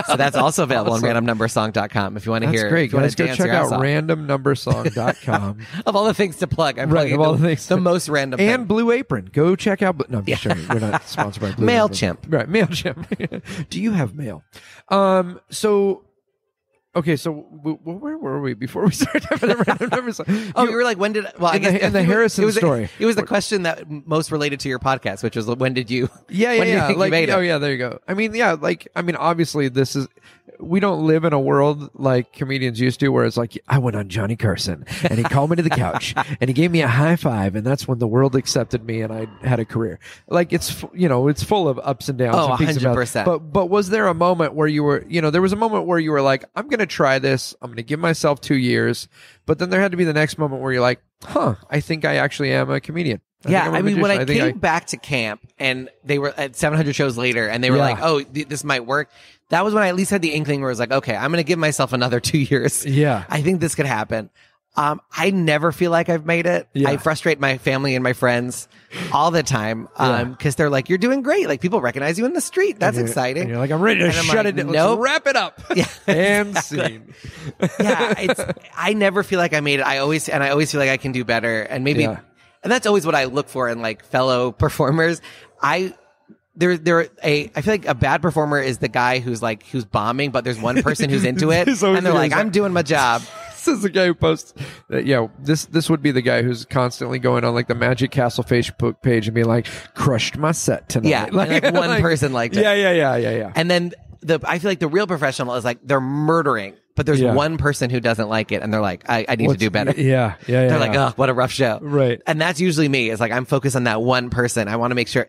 So that's also available on randomnumbersong.com if you want to hear. That's great. Guys, go check out off. randomnumbersong.com. Of all the things to plug, I'm plugging of all the things. The most random and thing. Blue Apron. Go check out. No, I'm just joking. We're not sponsored by Blue MailChimp. Apron. Right, MailChimp. Do you have mail? Okay, so where were we before we started having the random number song? You were like, when did? Well, I guess in the Harrison story. It was the question that most related to your podcast, which was when did you? Yeah. When do you think you made it? Oh, yeah. There you go. Obviously, we don't live in a world like comedians used to, where it's like, I went on Johnny Carson and he called me to the couch and he gave me a high five, and that's when the world accepted me and I had a career. Like it's full of ups and downs. Oh, and 100%. But was there a moment where you were, there was a moment where you were like, I'm going to try this. I'm going to give myself 2 years. But then there had to be the next moment where you're like, I think I actually am a comedian. When I came back to camp and they were at 700 shows later and they were like, oh, this might work. That was when I at least had the inkling where I was like, okay, I'm going to give myself another 2 years. Yeah. I think this could happen. I never feel like I've made it. Yeah. I frustrate my family and my friends all the time. Cause they're like, you're doing great. Like people recognize you in the street. That's exciting. And you're like, I'm ready to shut it down. Let's wrap it up. Yeah. And scene. Yeah. I never feel like I made it. I always feel like I can do better. And maybe, and that's always what I look for in like fellow performers. I feel like a bad performer is the guy who's bombing, but there's one person who's into it, and they're like, I'm doing my job. This is the guy who posts that, this would be the guy who's constantly going on like the Magic Castle Facebook page and being like, crushed my set tonight. Yeah, like one person liked it. Yeah. And then I feel like the real professional is like they're murdering, but there's one person who doesn't like it, and they're like, I need to do better. Yeah. They're like, oh, what a rough show. Right. And that's usually me. It's like I'm focused on that one person. I want to make sure,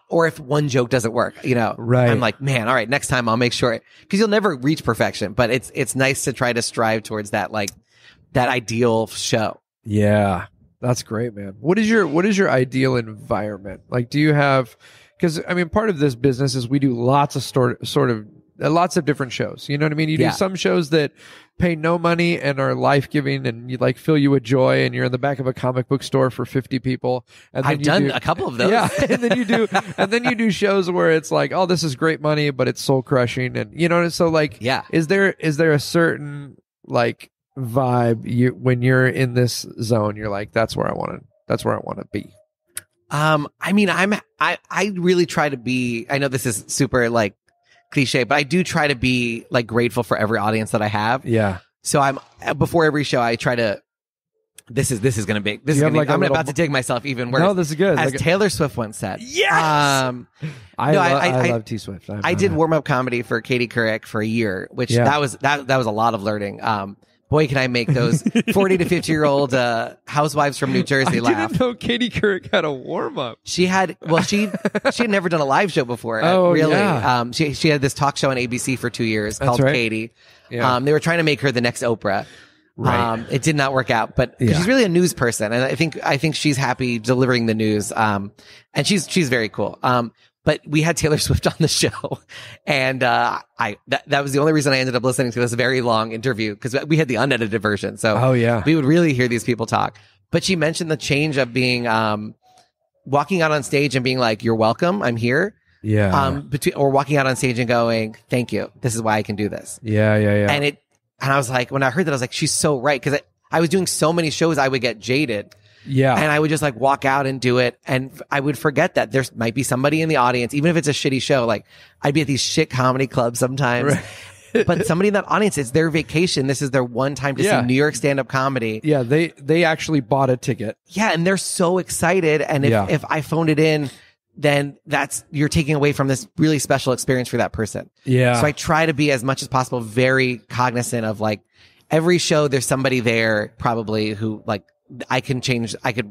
or if one joke doesn't work, right. I'm like, man, all right, next time I'll make sure because you'll never reach perfection, but it's nice to try to strive towards that, like that ideal show. Yeah. That's great, man. What is your ideal environment? Like, do you have, because I mean, part of this business is we do lots of lots of different shows. You know what I mean? You do some shows that pay no money and are life-giving and you like fill you with joy, and you're in the back of a comic book store for 50 people. And then I've done a couple of those. Yeah. And then you do shows where it's like, oh, this is great money, but it's soul crushing. And you know, so like, is there a certain like vibe when you're in this zone, you're like, that's where I want to be? I mean, I really try to be, I know this is super like cliche, but I do try to be like grateful for every audience that I have. Yeah. So before every show, I try to, I'm about to dig myself even worse. No, this is good. As Taylor Swift once said. Yes. I love T Swift. I did warm up comedy for Katie Couric for a year, which that was a lot of learning. Boy, can I make those 40 to 50-year-old housewives from New Jersey laugh. I didn't know Katie Couric had a warm-up. She had never done a live show before. Oh, really? Yeah. She had this talk show on ABC for 2 years called right. Katie. Yeah. They were trying to make her the next Oprah. Right. It did not work out, but she's really a news person, and I think she's happy delivering the news. And she's very cool. But we had Taylor Swift on the show, and that was the only reason I ended up listening to this very long interview, because we had the unedited version. So we would really hear these people talk. But she mentioned the change of being walking out on stage and being like, "You're welcome, I'm here." Yeah. Or walking out on stage and going, "Thank you, this is why I can do this." Yeah. And I was like, when I heard that, I was like, she's so right, because I was doing so many shows, I would get jaded. Yeah. And I would just like walk out and do it. And I would forget that there might be somebody in the audience, even if it's a shitty show. Like, I'd be at these shit comedy clubs sometimes, but somebody in that audience, it's their vacation. This is their one time to see New York stand-up comedy. Yeah. They actually bought a ticket. Yeah. And they're so excited. And if I phoned it in, then you're taking away from this really special experience for that person. Yeah. So I try to be, as much as possible, very cognizant of like every show, there's somebody there probably who like, I can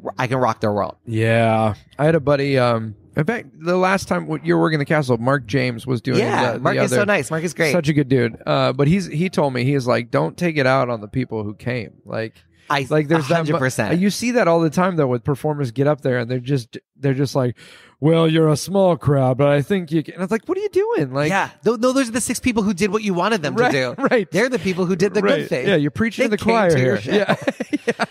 rock their world. Yeah. I had a buddy, in fact, the last time you were working the castle, Mark James was doing Mark is so nice. Mark is great. Such a good dude. But he told me, he is like, don't take it out on the people who came. Like there's 100%. That you see that all the time though, with performers get up there and they're just like, well, you're a small crowd, but I think you can. And I was like, what are you doing? Like, no, those are the 6 people who did what you wanted them to do. Right. They're the people who did the good thing. Yeah, you're preaching to the choir here. Yeah.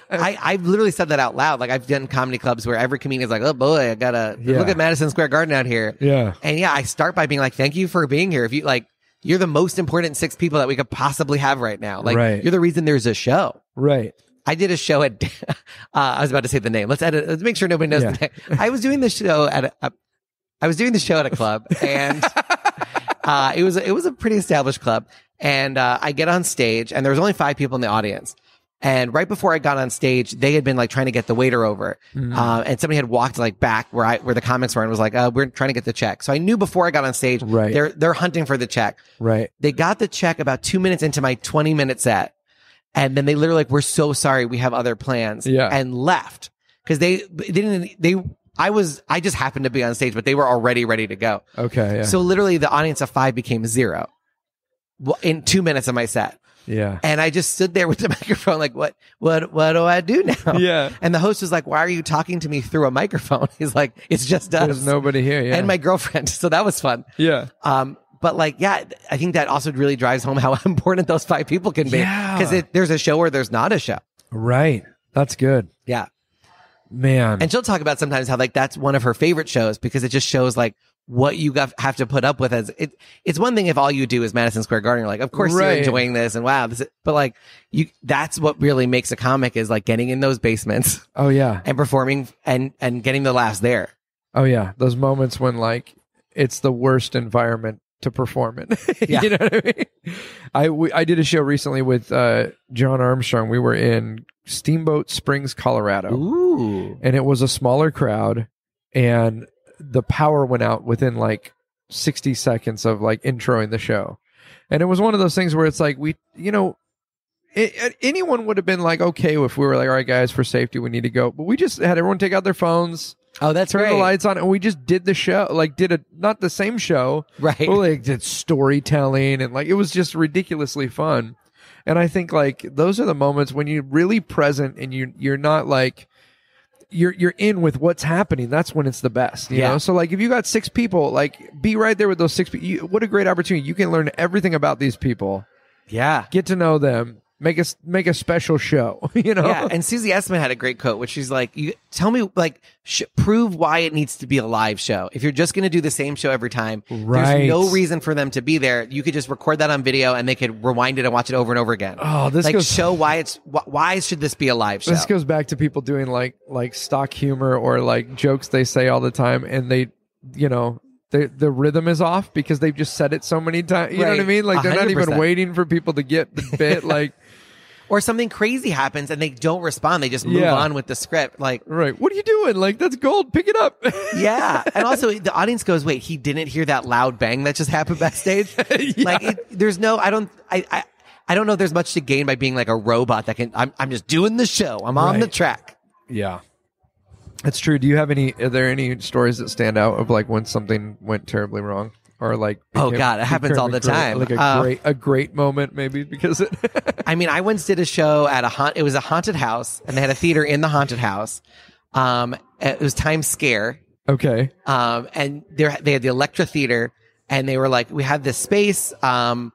I've literally said that out loud. Like, I've done comedy clubs where every comedian's like, oh boy, I gotta look at Madison Square Garden out here. Yeah. And I start by being like, thank you for being here. If you like, you're the most important 6 people that we could possibly have right now. Like, you're the reason there's a show. Right. I did a show at, I was about to say the name. Let's make sure nobody knows the name. I was doing the show at a club, and it was a pretty established club. And I get on stage, and there was only 5 people in the audience. And right before I got on stage, they had been like trying to get the waiter over, and somebody had walked like back where the comics were and was like, "We're trying to get the check." So I knew before I got on stage, they're hunting for the check. Right. They got the check about 2 minutes into my 20-minute set, and then they literally like, "We're so sorry, we have other plans," and left because they didn't. I just happened to be on stage, but they were already ready to go. Okay. Yeah. So literally the audience of 5 became 0 in 2 minutes of my set. Yeah. And I just stood there with the microphone like, what do I do now? Yeah. And the host was like, why are you talking to me through a microphone? He's like, it's just us. There's nobody here. Yeah. And my girlfriend. So that was fun. Yeah. But like, I think that also really drives home how important those 5 people can be. Yeah. Because there's a show or there's not a show. Right. That's good. Yeah. Man. And she'll talk about sometimes how like that's one of her favorite shows because it just shows like what you have to put up with. It's one thing if all you do is Madison Square Garden, you're like, of course you're enjoying this and wow, but like that's what really makes a comic is like getting in those basements. Oh yeah. And performing and getting the laughs there. Oh yeah. Those moments when like it's the worst environment to perform in. Yeah. You know what I mean? I did a show recently with John Armstrong. We were in Steamboat Springs, Colorado. Ooh. And it was a smaller crowd and the power went out within like 60 seconds of like introing the show. And it was one of those things where it's like anyone would have been like, okay, if we were like, all right, guys, for safety, we need to go. But we just had everyone take out their phones. Oh, that's turn right. the lights on, and we just did the show. Like, not the same show, right? But like did storytelling, and like it was just ridiculously fun. And I think like those are the moments when you're really present, and you're not like, you're in with what's happening. That's when it's the best, you know? So like if you got 6 people, like be right there with those 6 people. What a great opportunity. You can learn everything about these people. Yeah. Get to know them. Make a special show, you know? Yeah, and Susie Essman had a great quote, which she's like, "You tell me, like, prove why it needs to be a live show. If you're just going to do the same show every time, there's no reason for them to be there. You could just record that on video, and they could rewind it and watch it over and over again. Oh, this like goes, show why should this be a live show? This goes back to people doing like stock humor or like jokes they say all the time, and they, you know." The rhythm is off because they've just said it so many times. You know what I mean? Like they're 100%. Not even waiting for people to get the bit. Like, or something crazy happens and they don't respond. They just move on with the script. Like, right? What are you doing? Like that's gold. Pick it up. Yeah, and also the audience goes, "Wait, he didn't hear that loud bang that just happened backstage." Like, there's no. I don't know. If there's much to gain by being like a robot that can. I'm just doing the show. I'm on the track. Yeah. That's true. Do you have are there any stories that stand out of like when something went terribly wrong or like? Oh God, it happens all the time. Like a great moment maybe because it. I mean, I once did a show at it was a haunted house and they had a theater in the haunted house. It was Times Square. Okay. And they had the Electra Theater and they were like, we have this space. Do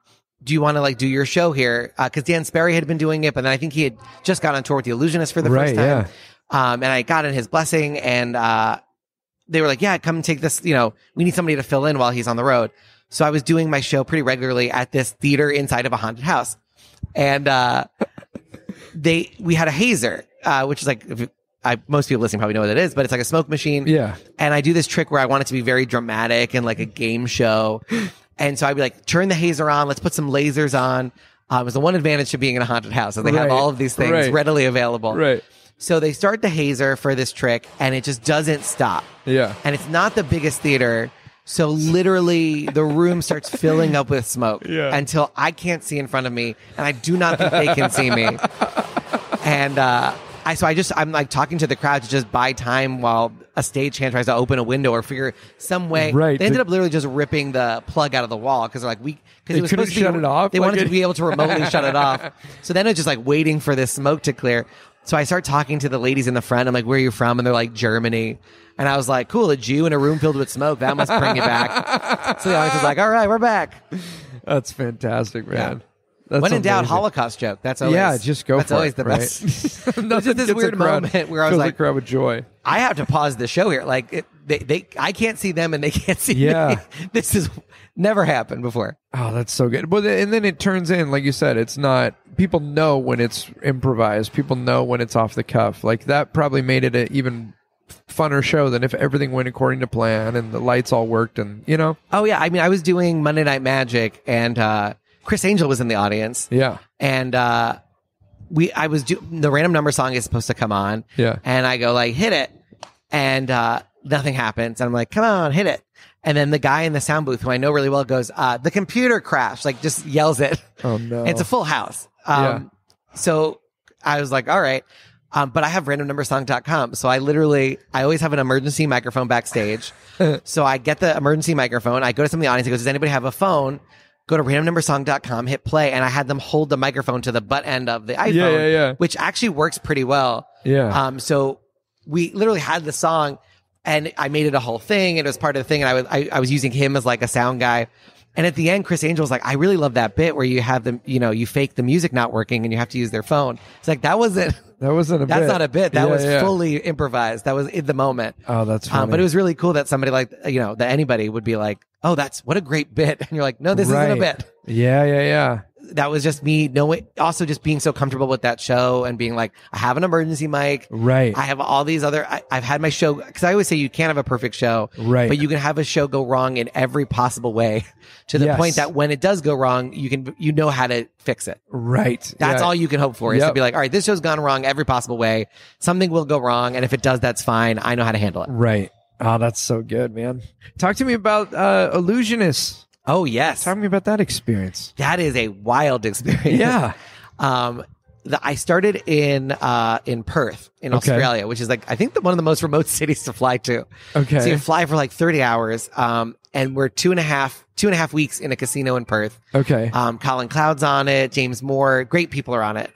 you want to like do your show here? Cause Dan Sperry had been doing it, but then I think he had just got on tour with The Illusionist for the first time. Yeah. And I got in his blessing and, they were like, yeah, come and take this, you know, we need somebody to fill in while he's on the road. So I was doing my show pretty regularly at this theater inside of a haunted house. And, we had a hazer, which is like, most people listening probably know what it is, but it's like a smoke machine. Yeah. And I do this trick where I want it to be very dramatic and like a game show. And so I'd be like, turn the hazer on. Let's put some lasers on. It was the one advantage to being in a haunted house. And they have all of these things readily available. Right. So they start the hazer for this trick and it just doesn't stop. Yeah. And it's not the biggest theater. So literally the room starts filling up with smoke until I can't see in front of me and I do not think they can see me. And I'm like talking to the crowd to just buy time while a stagehand tries to open a window or figure some way. Right. They ended up literally just ripping the plug out of the wall because they're like, because it was supposed to shut it off. They wanted to be able to remotely shut it off. So then it's just like waiting for this smoke to clear. So I start talking to the ladies in the front. I'm like, where are you from? And they're like, Germany. And I was like, cool, a Jew in a room filled with smoke. That must bring you back. So the audience was like, all right, we're back. That's fantastic, man. Yeah. That's when in doubt, amazing. Holocaust joke. That's always, just go that's for always it, the right? best. It's just this weird moment where I was fills like, the crowd with joy. I have to pause the show here. Like I can't see them and they can't see me. This has never happened before. Oh, that's so good. But and then it turns in, like you said, it's not. People know when it's improvised. People know when it's off the cuff. Like that probably made it an even funner show than if everything went according to plan and the lights all worked and you know. Oh yeah, I mean, I was doing Monday Night Magic and Chris Angel was in the audience. Yeah, and the random number song is supposed to come on. Yeah, and I go like hit it, and nothing happens. And I'm like, come on, hit it. And then the guy in the sound booth, who I know really well, goes, the computer crashed, like just yells it. Oh no, it's a full house. So I was like, all right. But I have randomnumbersong.com. So I always have an emergency microphone backstage. So I get the emergency microphone. I go to some of the audience and goes, does anybody have a phone? Go to randomnumbersong.com, hit play. And I had them hold the microphone to the butt end of the iPhone, which actually works pretty well. Yeah. So we literally had the song and I made it a whole thing. It was part of the thing. And I was using him as like a sound guy. And at the end, Chris Angel was like, I really love that bit where you have them, you know, you fake the music not working and you have to use their phone. It's like, that's not a bit. That was fully improvised. That was in the moment. Oh, that's funny. But it was really cool that somebody like, you know, that anybody would be like, oh, what a great bit. And you're like, no, this isn't a bit. Yeah. That was just me knowing, also just being so comfortable with that show and being like, I have an emergency mic. Right. I have all these other, I've had my show, because I always say you can't have a perfect show. Right. But you can have a show go wrong in every possible way to the point that when it does go wrong, you know how to fix it. Right. That's all you can hope for is to be like, all right, this show's gone wrong every possible way. Something will go wrong. And if it does, that's fine. I know how to handle it. Right. Oh, that's so good, man. Talk to me about Illusionists. Oh, yes. Talk to me about that experience. That is a wild experience. Yeah. I started in Perth in Australia, which is like, I think one of the most remote cities to fly to. Okay. So you fly for like 30 hours. And we're two and a half weeks in a casino in Perth. Okay. Colin Cloud's on it. James Moore. Great people are on it.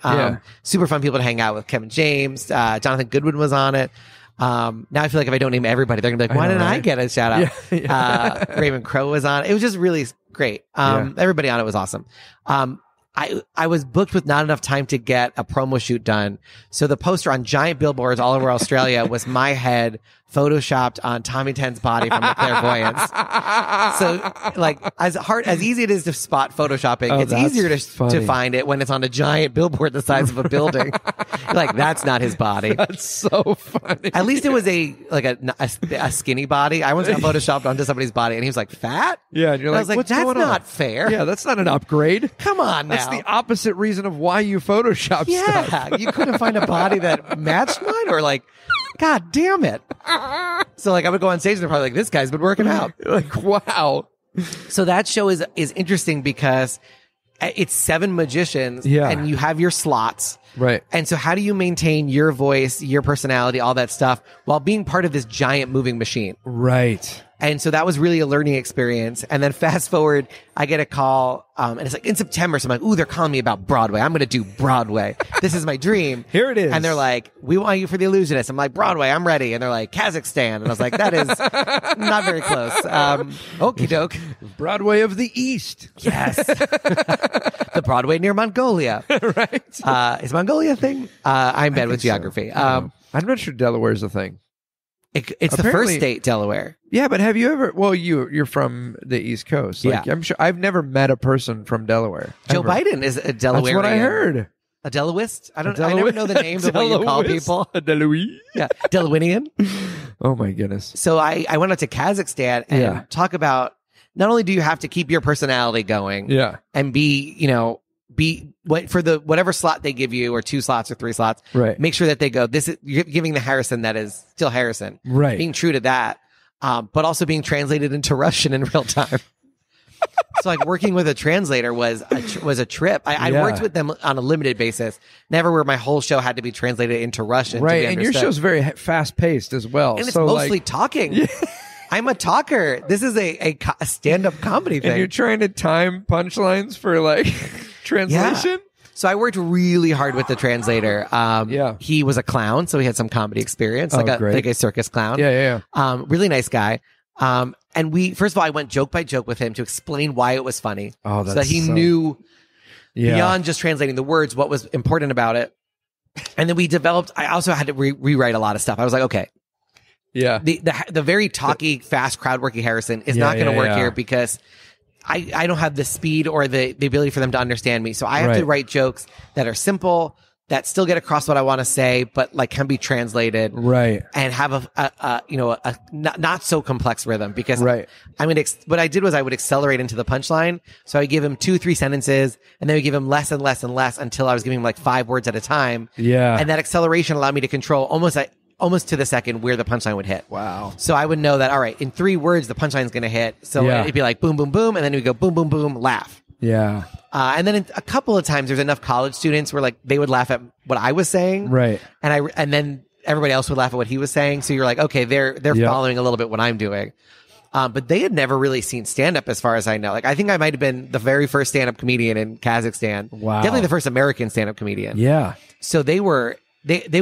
Super fun people to hang out with. Kevin James. Jonathan Goodwin was on it. Now I feel like if I don't name everybody, they're gonna be like, why didn't I get a shout out? Yeah. Raven Crow was on. It was just really great. Everybody on it was awesome. I was booked with not enough time to get a promo shoot done. So the poster on giant billboards all over Australia was my head photoshopped on Tommy Ten's body from the Clairvoyance. So like as easy it is to spot photoshopping, it's easier to find it when it's on a giant billboard the size of a building. Like that's not his body. That's so funny. At least it was a skinny body. I once got photoshopped onto somebody's body and he was like fat. Yeah, and you're like, I was like, what's that's going on? not fair. Yeah, that's not an upgrade. Come on now. That's the opposite reason of why you Photoshop stuff. Yeah, you couldn't find a body that matched mine, or like, God damn it. So like I would go on stage and they're probably like, this guy's been working out. Like, wow. So that show is interesting because it's 7 magicians and you have your slots. Right. And so how do you maintain your voice, your personality, all that stuff while being part of this giant moving machine? Right. And so that was really a learning experience. And then fast forward, I get a call, and it's like in September. So I'm like, ooh, they're calling me about Broadway. I'm going to do Broadway. This is my dream. Here it is. And they're like, we want you for The Illusionist. I'm like, Broadway, I'm ready. And they're like, Kazakhstan. And I was like, that is not very close. Okie doke. Broadway of the East. Yes. The Broadway near Mongolia. Right. Is Mongolia a thing? I'm bad with geography. I'm not sure Delaware's a thing. It's the first state, Delaware. Yeah, but have you ever? Well, you're from the East Coast. Like, Yeah. I'm sure I've never met a person from Delaware. Joe ever. Biden is a Delawarean. That's what I heard. A Delawist? I never know the names of what you call people. A Delaware. Yeah, Delawinian. Oh my goodness. So I went out to Kazakhstan and talk about not only do you have to keep your personality going, and be for the whatever slot they give you, or 2 slots or 3 slots, right? Make sure that they go, this is, you're giving the Harrison that is still Harrison, right? Being true to that, but also being translated into Russian in real time. So like working with a translator was a trip. I worked with them on a limited basis, never where my whole show had to be translated into Russian. Right, and your show's very fast paced as well, and it's mostly talking. Yeah. I'm a talker. This is a stand-up comedy thing. And you're trying to time punchlines for like translation. Yeah. So I worked really hard with the translator. He was a clown, so he had some comedy experience, like a circus clown. Yeah. Really nice guy. And first of all, I went joke by joke with him to explain why it was funny. Oh, so that he knew beyond just translating the words what was important about it. And then we developed. I also had to rewrite a lot of stuff. I was like, okay. Yeah. The very talky, fast, crowd worky Harrison is not going to work here because I don't have the speed or the ability for them to understand me. So I have to write jokes that are simple, that still get across what I want to say, but like can be translated, right? And have a not so complex rhythm, because what I did was I would accelerate into the punchline. So I would give him 2-3 sentences, and then we give him less and less and less until I was giving him like 5 words at a time. Yeah, and that acceleration allowed me to control almost to the second where the punchline would hit. Wow. So I would know that, all right, in 3 words, the punchline's going to hit. So it'd be like boom, boom, boom. And then we'd go boom, boom, boom, laugh. Yeah. And then a couple of times there's enough college students where like they would laugh at what I was saying. Right. And then everybody else would laugh at what he was saying. So you're like, okay, they're following a little bit what I'm doing. But they had never really seen stand-up as far as I know. Like, I think I might have been the very first stand-up comedian in Kazakhstan. Wow. Definitely the first American stand-up comedian. Yeah. So they would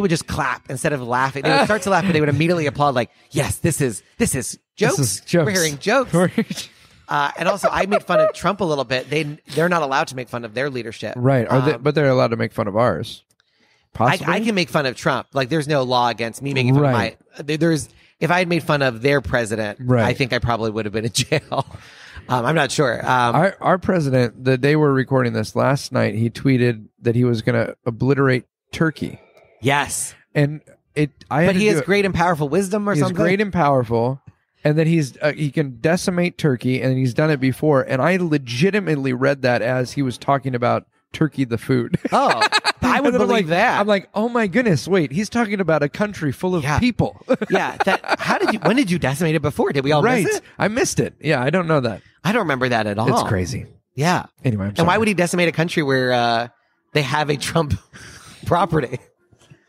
just clap instead of laughing. They would start to laugh, but they would immediately applaud, like, yes, this is jokes. This is jokes. We're hearing jokes. And also, I made fun of Trump a little bit. They're not allowed to make fun of their leadership. Right. But they're allowed to make fun of ours. Possibly? I can make fun of Trump. Like, there's no law against me making fun of my... If I had made fun of their president, I think I probably would have been in jail. I'm not sure. Our president, the day we're recording this last night, he tweeted that he was going to obliterate Turkey. Yes. And he has great and powerful wisdom or something? He's great and powerful. And then he can decimate Turkey, and he's done it before. And I legitimately read that as he was talking about Turkey, the food. Oh, I would believe that. I'm like, oh my goodness, wait, he's talking about a country full of people. Yeah. When did you decimate it before? Did we all miss it? I missed it. Yeah, I don't know that. I don't remember that at all. It's crazy. Yeah. Anyway, I'm sorry. And why would he decimate a country where they have a Trump property?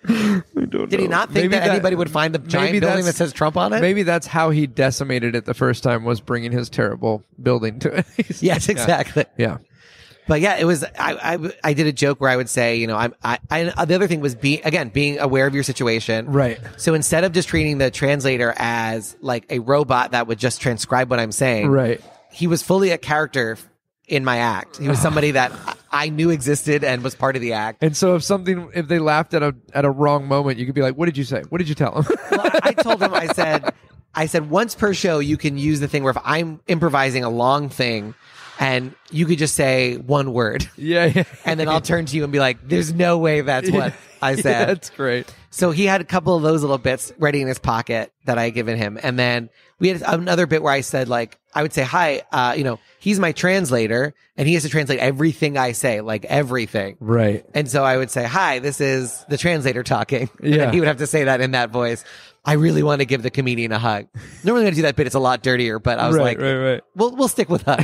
Did he not think that anybody would find the giant building that says Trump on it? Maybe that's how he decimated it the first time, was bringing his terrible building to it. Yes, exactly. Yeah. But yeah, it was, I did a joke where I would say, the other thing was being aware of your situation. Right. So instead of just treating the translator as like a robot that would just transcribe what I'm saying. Right. He was fully a character in my act. He was somebody that I knew existed and was part of the act. And so if they laughed at a wrong moment, you could be like, what did you say? What did you tell them? Well, I told him, I said once per show, you can use the thing where if I'm improvising a long thing and you could just say one word. Yeah. And then I'll turn to you and be like, there's no way that's what I said. Yeah, that's great. So he had a couple of those little bits ready in his pocket that I had given him. And then we had another bit where I said, like, I would say, hi, he's my translator and he has to translate everything I say, like everything. Right. And so I would say, hi, this is the translator talking. And Yeah. then he would have to say that in that voice. I really want to give the comedian a hug. Normally when I do that bit, it's a lot dirtier, but I was right. We'll stick with hug.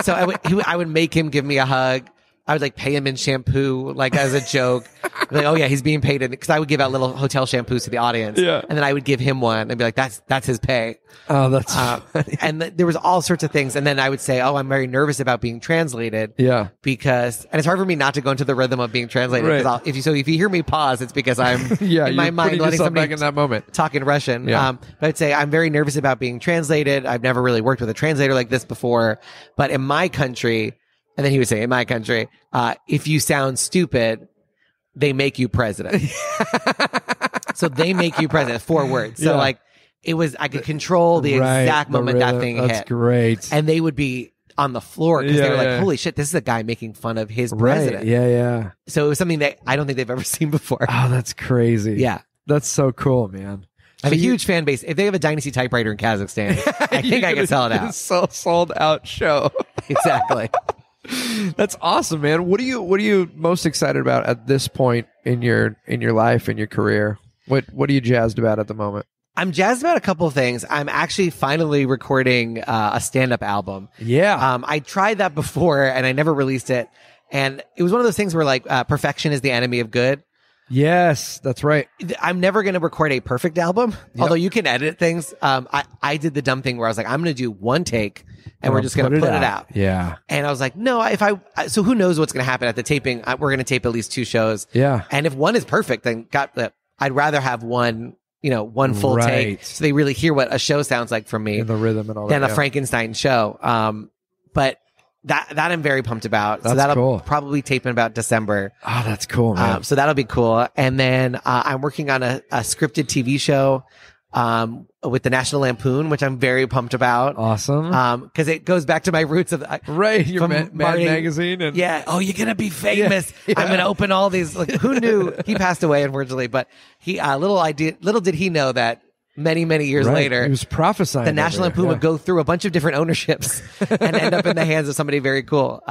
So I would make him give me a hug. I would like pay him in shampoo, like as a joke. Like, oh yeah, he's being paid because I would give out little hotel shampoos to the audience. Yeah. And then I would give him one and be like, that's his pay. Oh, that's funny. And there was all sorts of things. And then I would say, oh, I'm very nervous about being translated. Yeah. Because, and it's hard for me not to go into the rhythm of being translated. Right. Because if you hear me pause, it's because I'm Yeah, in my you're mind putting letting yourself somebody back in that moment. talk in Russian. Yeah. But I'd say I'm very nervous about being translated. I've never really worked with a translator like this before. But in my country, and then he would say, in my country, if you sound stupid, they make you president. So they make you president, 4 words. So Yeah. I could control the exact moment that thing hit. That's great. And they would be on the floor because they were like, Yeah. holy shit, this is a guy making fun of his Right. president. Yeah. So it was something that I don't think they've ever seen before. Oh, that's crazy. Yeah. That's so cool, man. I have a huge fan base. If they have a Dynasty typewriter in Kazakhstan, I think I can sell it out. Sold out show. Exactly. That's awesome, man. What are you most excited about at this point in your life, in your career? What are you jazzed about at the moment? I'm jazzed about a couple of things. I'm actually finally recording a stand-up album. Yeah. I tried that before and I never released it. And it was one of those things where like perfection is the enemy of good. Yes, that's right. I'm never going to record a perfect album, although you can edit things. I did the dumb thing where I was like, I'm going to do one take and we're just going to put it out. Yeah. And I was like, no, so who knows what's going to happen at the taping? We're going to tape at least 2 shows. Yeah. And if one is perfect, then I'd rather have one full Right. take so they really hear what a show sounds like from me And the rhythm and all than that. a Frankenstein show. But that I'm very pumped about. So That's that'll cool. probably tape in about December. Oh, that's cool, man. So that'll be cool. And then I'm working on a scripted TV show with the National Lampoon, which I'm very pumped about. Awesome. Because it goes back to my roots of Right, your from Mad Marty- Magazine. And yeah. Oh, you're gonna be famous. Yeah. I'm gonna open all these. Like, who knew? He passed away, unfortunately, but he little did he know that many years Right. later He was prophesying. the National over there. Lampoon would go through a bunch of different ownerships and end up in the hands of somebody very cool.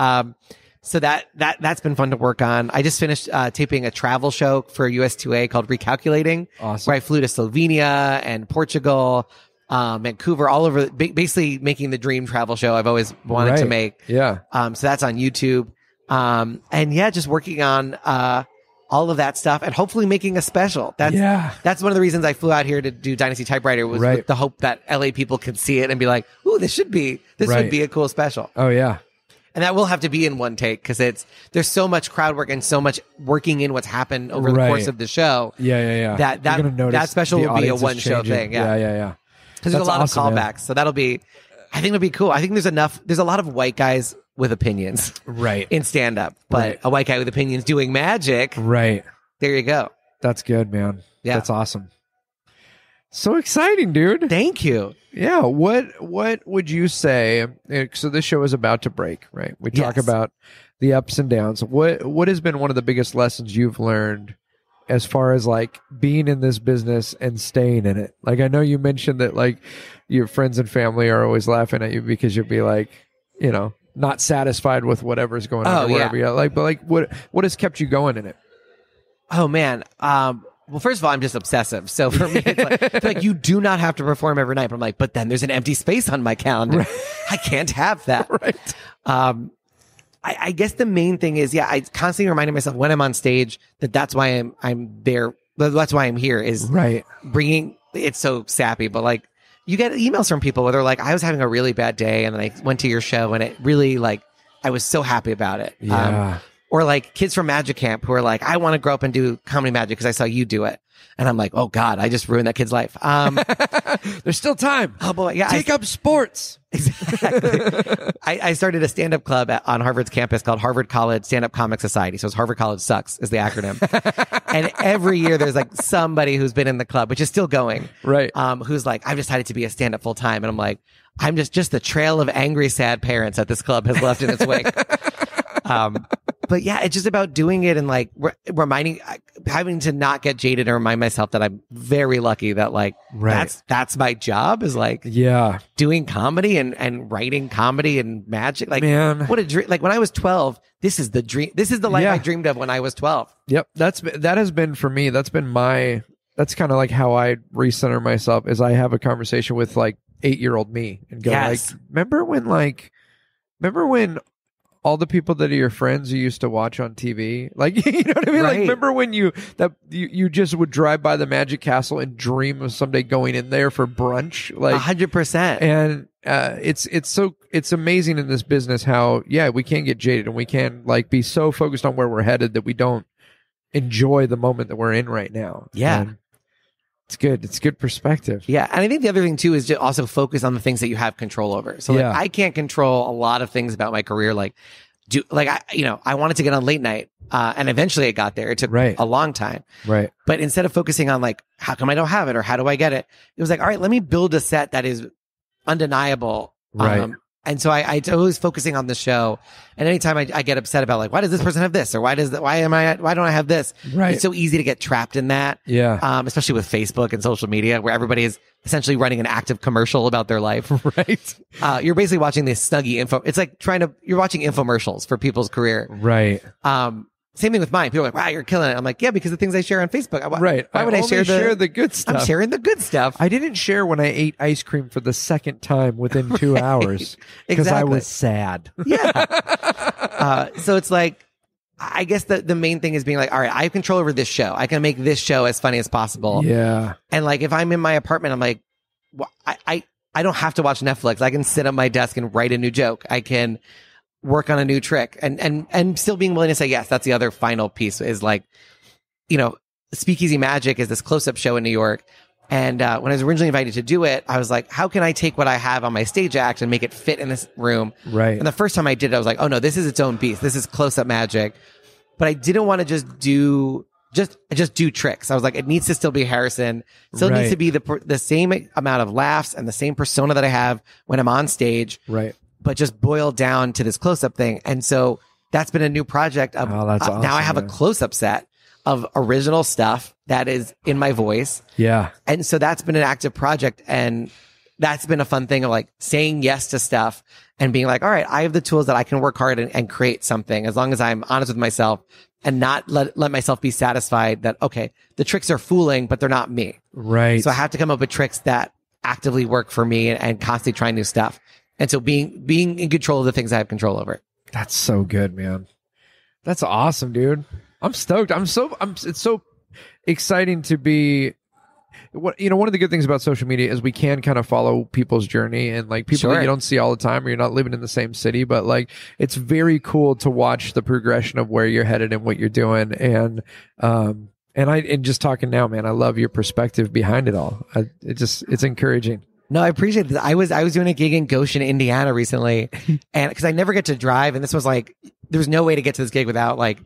So that's been fun to work on. I just finished taping a travel show for US2A called Recalculating, Awesome. where I flew to Slovenia and Portugal, Vancouver, all over, basically making the dream travel show I've always wanted to Right. make. Yeah. So that's on YouTube. And yeah, just working on all of that stuff and hopefully making a special. That's one of the reasons I flew out here to do Dynasty Typewriter was Right. with the hope that LA people could see it and be like, ooh, this would be a cool special. Oh, yeah. And that will have to be in one take because there's so much crowd work and so much working in what's happened over the Right. course of the show. Yeah. That You're gonna notice that special the will be a audience is one show changing. thing. Yeah. Yeah. Because there's a lot That's awesome, of man. callbacks. So I think it'll be cool. I think there's a lot of white guys with opinions Right. in stand up, but Right. a white guy with opinions doing magic. Right. There you go. That's good, man. Yeah. That's awesome. So exciting, dude. Thank you. Yeah. What would you say? So this show is about to break, right? We talk Yes. about the ups and downs. What has been one of the biggest lessons you've learned as far as like being in this business and staying in it? Like, I know you mentioned that like your friends and family are always laughing at you because you'll be like, not satisfied with whatever's going on Oh, or whatever. yeah. But like what has kept you going in it? Oh man. Well, first of all, I'm just obsessive. So for me, it's like you do not have to perform every night. But I'm like, but then there's an empty space on my calendar. Right. I can't have that. Right. I guess the main thing is, I constantly reminding myself when I'm on stage that's why I'm there. That's why I'm here is Right. bringing, it's so sappy, but like you get emails from people where they're like, I was having a really bad day and then I went to your show and it really like I was so happy about it. Yeah. Or like kids from Magic Camp who are like, I want to grow up and do comedy magic because I saw you do it. And I'm like, oh God, I just ruined that kid's life. There's still time. Oh boy. Yeah. Take up sports. Exactly. I started a stand-up club on Harvard's campus called Harvard College Stand-Up Comic Society. So it's Harvard College Sucks is the acronym. And every year there's like somebody who's been in the club, which is still going. Right. Who's like, I've decided to be a stand-up full time. And I'm like, I'm just the trail of angry, sad parents that this club has left in its wake. But yeah, it's just about doing it and like having to not get jaded and remind myself that I'm very lucky that like, that's my job is like, doing comedy and writing comedy and magic. Like, man, what a dream. Like when I was 12, this is the dream. This is the life I dreamed of when I was 12. Yep. That has been for me. That's kind of like how I recenter myself is I have a conversation with like 8-year-old me and go like, remember when all the people that are your friends you used to watch on TV, like, you know what I mean? Like, remember when you just would drive by the Magic Castle and dream of someday going in there for brunch, like 100%. And it's amazing in this business how we can get jaded and we can like be so focused on where we're headed that we don't enjoy the moment that we're in right now. Yeah. And it's good. It's good perspective. Yeah. And I think the other thing too is to also focus on the things that you have control over. So like, I can't control a lot of things about my career. Like I wanted to get on late night. And eventually I got there. It took a long time. Right. But instead of focusing on like, how come I don't have it or how do I get it? It was like, all right, let me build a set that is undeniable. Right. And so I always focusing on the show. And anytime I get upset about like, why does this person have this? Or why don't I have this? Right. It's so easy to get trapped in that. Yeah. Especially with Facebook and social media where everybody is essentially running an active commercial about their life. Right. You're basically watching this snuggy info. It's like you're watching infomercials for people's career. Right. Same thing with mine. People are like, wow, you're killing it. I'm like, yeah, because the things I share on Facebook. Why would I share the good stuff? I'm sharing the good stuff. I didn't share when I ate ice cream for the second time within 2 hours because I was sad. Yeah. So it's like, I guess the main thing is being like, all right, I have control over this show. I can make this show as funny as possible. Yeah. And like, if I'm in my apartment, I'm like, I don't have to watch Netflix. I can sit at my desk and write a new joke. I can work on a new trick and still being willing to say yes. That's the other final piece is like, Speakeasy Magic is this close-up show in New York. And when I was originally invited to do it, I was like, how can I take what I have on my stage act and make it fit in this room? Right. And the first time I did it, I was like, oh no, this is its own beast. This is close-up magic. But I didn't want to just do tricks. I was like, it needs to still be Harrison. Still needs to be the same amount of laughs and the same persona that I have when I'm on stage. Right. But just boiled down to this close-up thing. And so that's been a new project of that's awesome, now I have a close-up set of original stuff that is in my voice. Yeah. And so that's been an active project. And that's been a fun thing of like saying yes to stuff and being like, all right, I have the tools that I can work hard and create something as long as I'm honest with myself and not let myself be satisfied that, okay, the tricks are fooling, but they're not me. Right. So I have to come up with tricks that actively work for me and constantly try new stuff. And so being in control of the things I have control over. That's so good, man. That's awesome, dude. I'm stoked. It's so exciting to be one of the good things about social media is we can kind of follow people's journey and like people that you don't see all the time or you're not living in the same city, but like it's very cool to watch the progression of where you're headed and what you're doing. And just talking now, man, I love your perspective behind it all. It's encouraging. No, I appreciate it. I was doing a gig in Goshen, Indiana recently, and because I never get to drive, and this was like, there was no way to get to this gig without like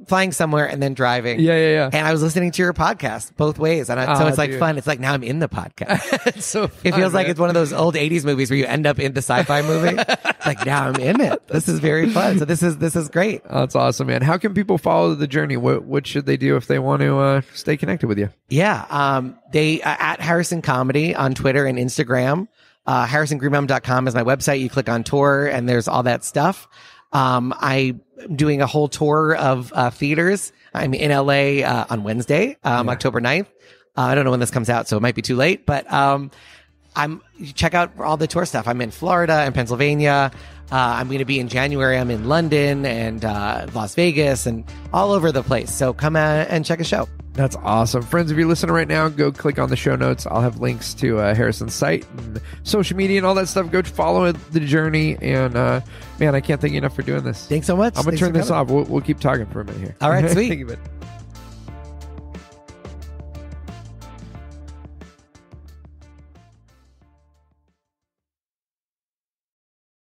flying somewhere and then driving. Yeah. And I was listening to your podcast both ways, and so it's like fun. It's like now I'm in the podcast. It's so fun, it feels like it's one of those old '80s movies where you end up in the sci-fi movie. Like now I'm in it. This is very fun. So this is great. Oh, that's awesome, man. How can people follow the journey? What should they do if they want to stay connected with you? Yeah, they at Harrison Comedy on Twitter and Instagram. HarrisonGreenbaum.com is my website. You click on tour, and there's all that stuff. I'm doing a whole tour of theaters. I'm in LA on Wednesday, October 9th. I don't know when this comes out, so it might be too late, but check out all the tour stuff. I'm in Florida and Pennsylvania. I'm going to be in January. I'm in London and Las Vegas and all over the place. So come and check a show. That's awesome. Friends, if you're listening right now, go click on the show notes. I'll have links to Harrison's site and social media and all that stuff. Go follow the journey. And man, I can't thank you enough for doing this. Thanks so much. I'm going to Thanks turn for this coming. off. We'll keep talking for a minute here. All right, sweet. Thank you, man.